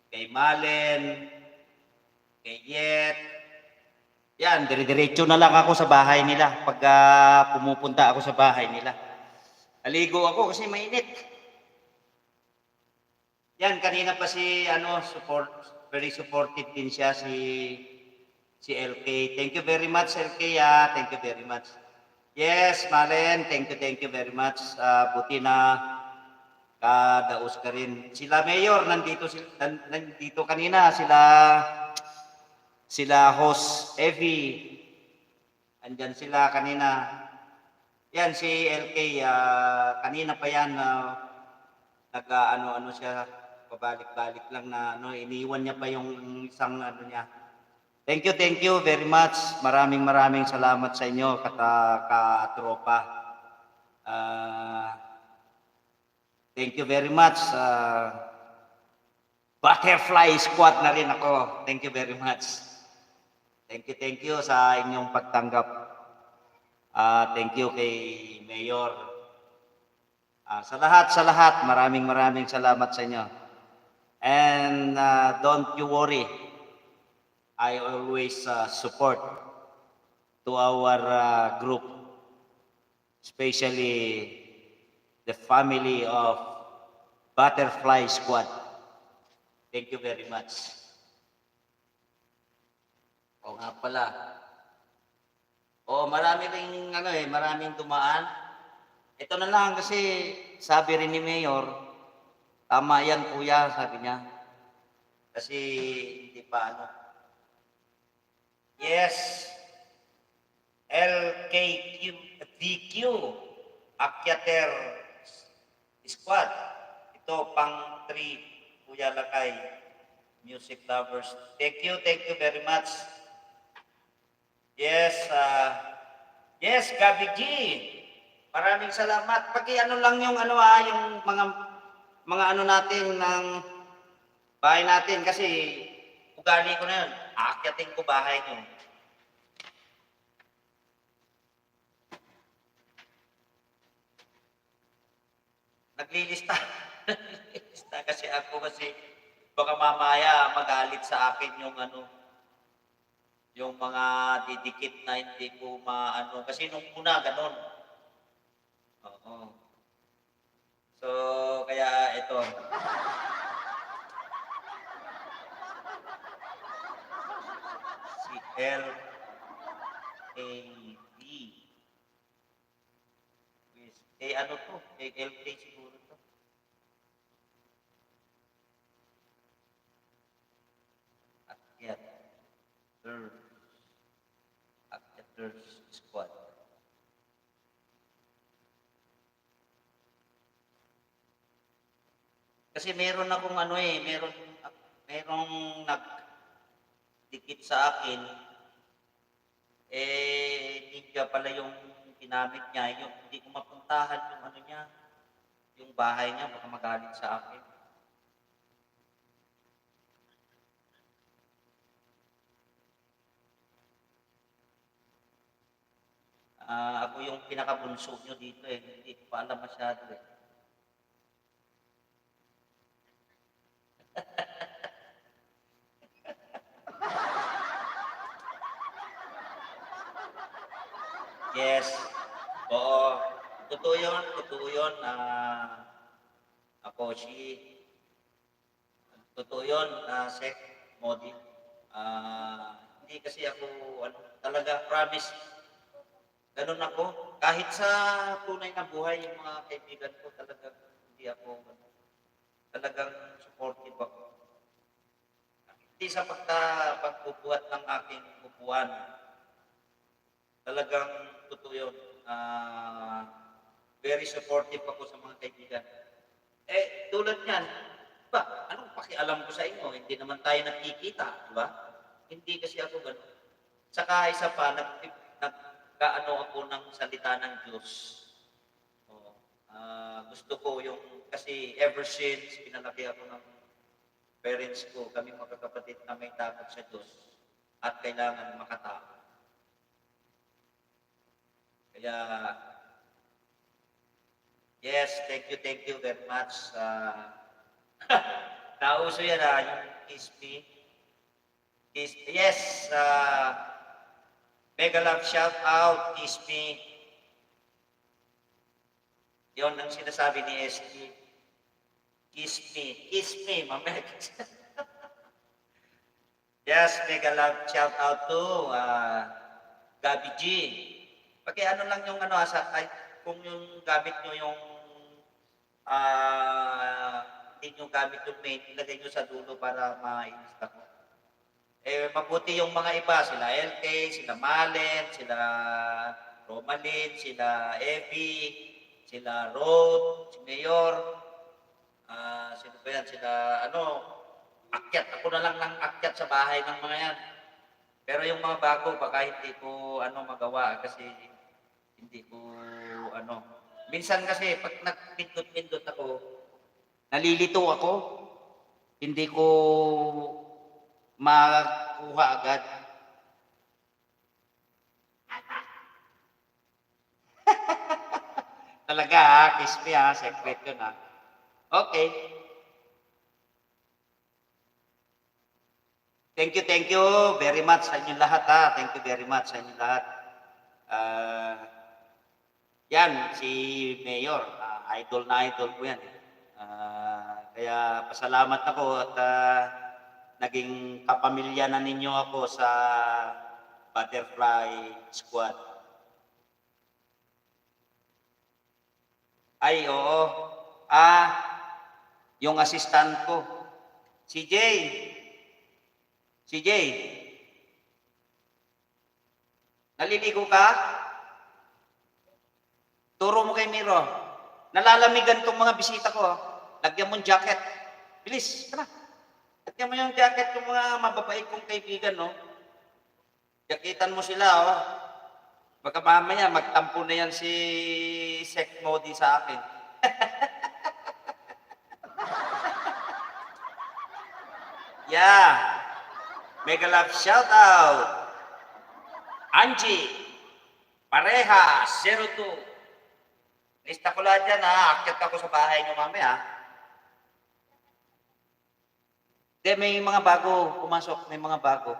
kay Malen, kay Yet. Yan, dire-diretso na lang ako sa bahay nila pag pumupunta ako sa bahay nila. Naligo ako kasi mainit. Yan, kanina pa very supportive din siya si LK. Thank you very much, LK. Thank you very much. Yes, Malen, thank you very much. Buti na kadaos ka rin. Sila Mayor, nandito kanina. Sila host Evie. Andyan sila kanina. Yan, si LK, kanina pa yan, nag-ano siya, pabalik-balik lang na, iniwan niya pa yung isang niya. Thank you very much. Maraming salamat sa inyo, ka-tropa. Thank you very much. Butterfly squad na rin ako. Thank you very much. Thank you sa inyong pagtanggap. Thank you kay Mayor. Sa lahat, maraming salamat sa inyo. And don't you worry. I always support to our group, especially the family of Butterfly Squad. Thank you very much. O nga pala. Maraming dumaan. Ito na lang kasi sabi rin ni Mayor, tama yan kuya, sabi niya. Kasi hindi pa Yes, DQ, Akyater Squad. Ito pang 3, Kuya Lakay, music lovers. Thank you very much. Yes, Gabi G. Maraming salamat. Paki-ano lang yung yung mga natin ng bahay natin kasi ugali ko na yun. Aakyatin ko bahay ko. Naglilista. Naglilista kasi baka mamaya magalit sa akin yung mga didikit na hindi ko kasi nung una ganon. Oo. So kaya ito. LAB. LK siguro to. Akyaters Squad. Kasi meron akong merong nagdikit sa akin, ninja pala yung ginamit niya, hindi ko mapuntahan yung niya, yung bahay niya, baka magalit sa akin. Ako yung pinakabunso nyo dito hindi ko pa alam masyado Yes. Oo. Totoo yun. Totoo yun. Ako totoo yun, Sek, Modi. Hindi kasi ako, talaga, promise, ganun ako. Kahit sa tunay na buhay, yung mga kaibigan ko, talagang hindi ako, talagang supportive ako. Hindi sa pagbubuhat ng aking upuan. Talagang totoo yun. Very supportive ako sa mga kaibigan. Tulad niyan, ba, anong pakialam ko sa inyo? Hindi naman tayo nagkikita, di ba? Hindi kasi ako gano'n. Saka isa pa, nagkaano ako ng salita ng Diyos. Oo. Gusto ko yung, kasi ever since, pinalaki ako ng parents ko, kami magkakapatid na may takot sa Diyos at kailangan makatakot. Kaya, yes, thank you very much. Nauso yan yung kiss me. Yes, mega love shout out, kiss me. Yun ang sinasabi ni ST. Kiss me, mamaya. Yes, mega love shout out to Gabi G. Ano lang yung kung yung gamit nyo yung hindi nyo gamit yung main, ilagay nyo sa dulo para ma-insta ko. Mabuti yung mga iba, sila LK, sila Malen, sila Romalyn, sila Evie, sila Rod, si Mayor, sino ba yan, sila akyat, ako na lang ng akyat sa bahay ng mga yan. Pero yung mga bago, baka hindi ko magawa kasi hindi ko minsan kasi pag nagpindot-pindot ako, nalilito ako. Hindi ko makuha agad. Talaga kiss me secret yun Okay. Thank you very much sa inyong lahat Thank you very much sa inyong lahat. Yan, si Mayor, idol na idol ko yan. Kaya pasalamat ako at naging kapamilya na ninyo ako sa Butterfly Squad. Ay, oo. Yung assistant ko, si Jay. Naliligo ka? Turo mo kay Miro. Nalalamigan tong mga bisita ko. Lagyan mo ng jacket. Bilis, tara. Lagyan mo yung jacket ng mga mababait kong kaibigan, no? Jacketan mo sila, Baka mamaya magtampo na yan si Sek Modi sa akin. Yeah. Mega love shout out. Angie. Pareha. 02. Lista ko lahat yan Akyat ako sa bahay nyo mamaya may mga bago pumasok. May mga bago.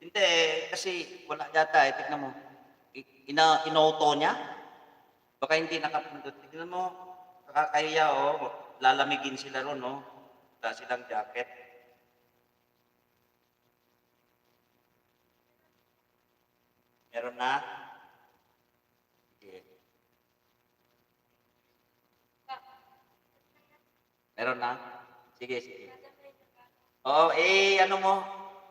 Hindi, kasi wala yata tignan mo. Inauto niya? Baka hindi nakapindot. Tignan mo, kakakaya lalamigin sila ron, Wala silang jacket. Meron na? Sige. Meron na? Sige. Oo, ano mo,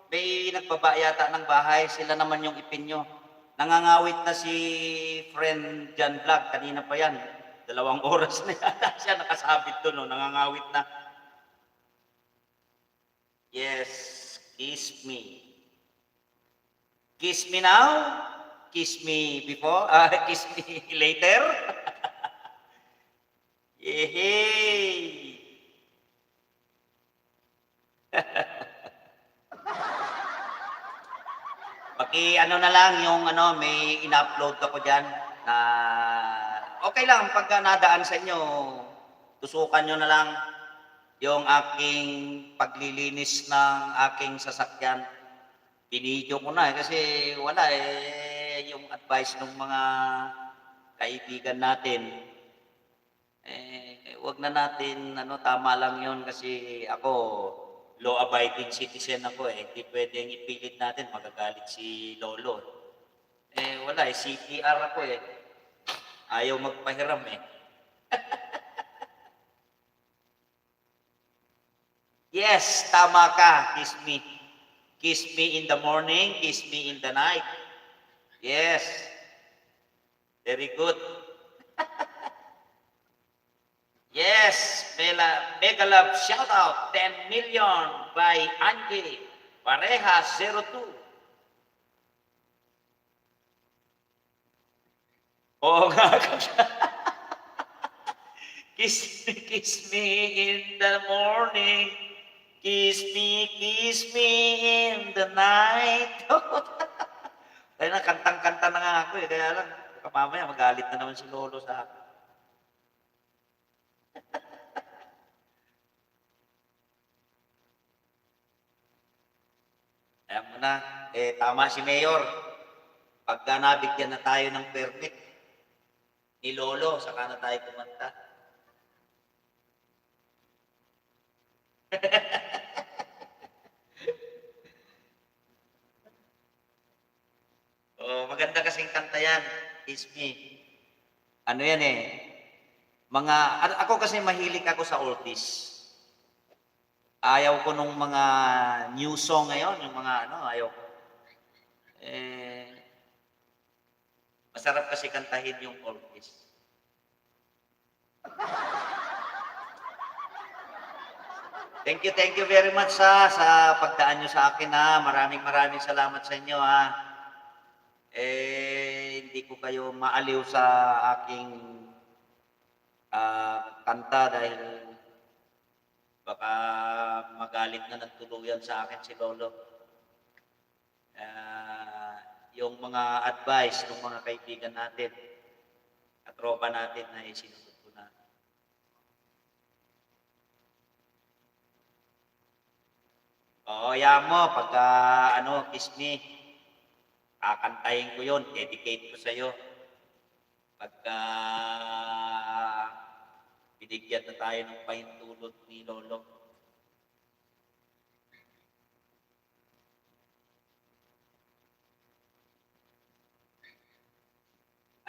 may nagbaba yata ng bahay, sila naman yung ipinyo. Nangangawit na si friend Jan Vlog, kanina pa yan. 2 oras na yata siya nakasabit doon, nangangawit na. Yes, kiss me. Kiss me now? Kiss me before? Kiss me later? Yehey! Na lang yung may in-upload ako dyan na okay lang pagka nadaan sa inyo, tusukan nyo na lang yung aking paglilinis ng aking sasakyan. Binidyo ko na kasi wala yung advice ng mga kaibigan natin. Wag na natin, tama lang yon kasi ako, law-abiding citizen ako Hindi pwedeng ipilit natin, magagalit si Lolo. Wala CPR ako Ayaw magpahiram Yes, tama ka, kiss me. Kiss me in the morning, kiss me in the night. Yes. Very good. Yes, Mega Love shout out 10 million by Angie Parejas 02. Oo nga. Kiss me in the morning. Kiss me in the night. Kaya na, kantang-kanta na nga ako Kaya lang, baka mamaya magalit na naman si Lolo sa akin. Ayan mo na, tama si Mayor. Pagka nabigyan na tayo ng permit ni Lolo, saka na tayo kumanta. Maganda kasing kanta yan, Kiss Me. Ano yan ako kasi mahilig ako sa oldies. Ayaw ko nung mga new song ngayon, yung mga ayaw ko. Masarap kasi kantahin yung oldies. Thank you very much sa pagdaan nyo sa akin Maraming salamat sa inyo Hindi ko kayo maaliw sa aking kanta dahil baka magalit na ng tuluyan sa akin si Lolo. Yung mga advice ng mga kaibigan natin at tropa natin na isinusunod ko na. Yan mo, pagka kiss me, kakantahin ko yon, dedicate ko sa'yo. Pagka binigyan na tayo ng pahintulot ni Lolo.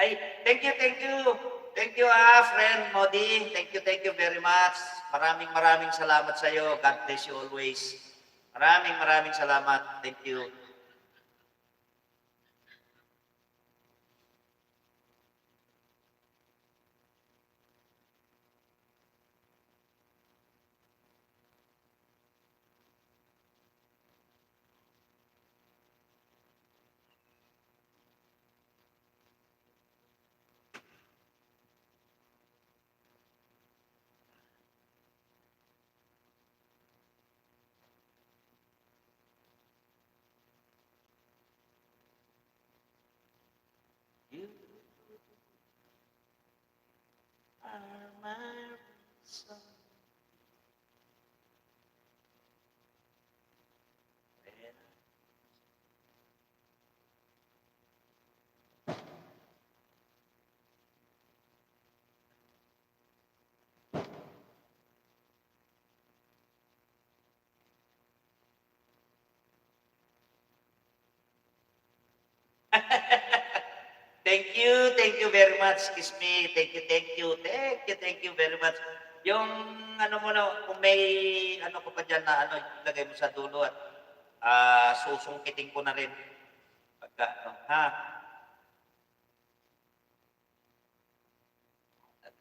Ay, thank you. Thank you, friend Modi. Thank you very much. Maraming salamat sa iyo. God bless you always. Maraming salamat. Thank you. You are my reason. Thank you very much, Kiss Me. Thank you very much. Yung mo na, kung may ko pa dyan na ilagay mo sa dulo at susungkitin ko na rin. Pagka, ha? At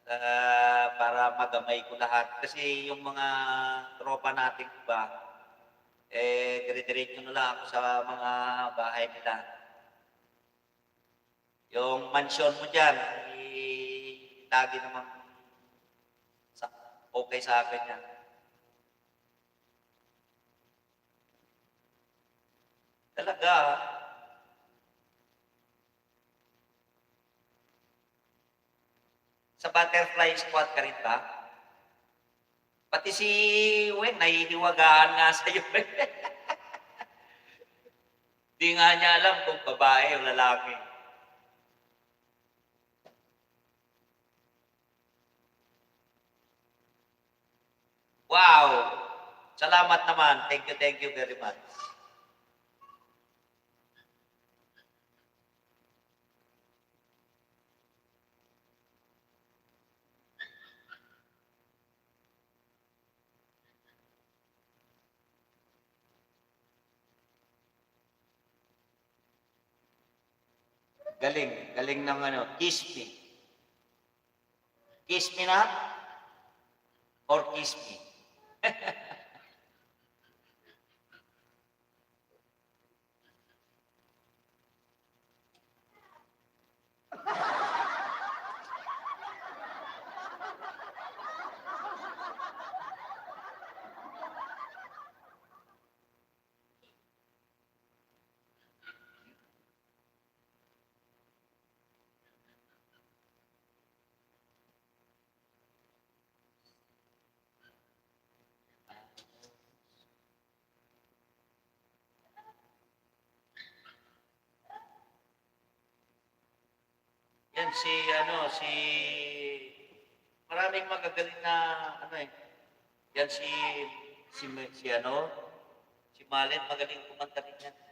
para magamay ko lahat. Kasi yung mga tropa natin ba, dire-diretso na lang ako sa mga bahay nila. Yung mansion mo dyan, lagi naman okay sa akin yan. Talaga, Sa butterfly squad ka rin ba? Pati si Wen, nahihiwagaan nga sa'yo. Di nga niya alam kung babae o lalaki. Wow! Salamat naman. Thank you very much. Galing, galing ng ano, kiss me. Kiss me na? Or kiss me? Yan si maraming magagaling na ano eh. Yan si Malen magaling kumanta rin yan.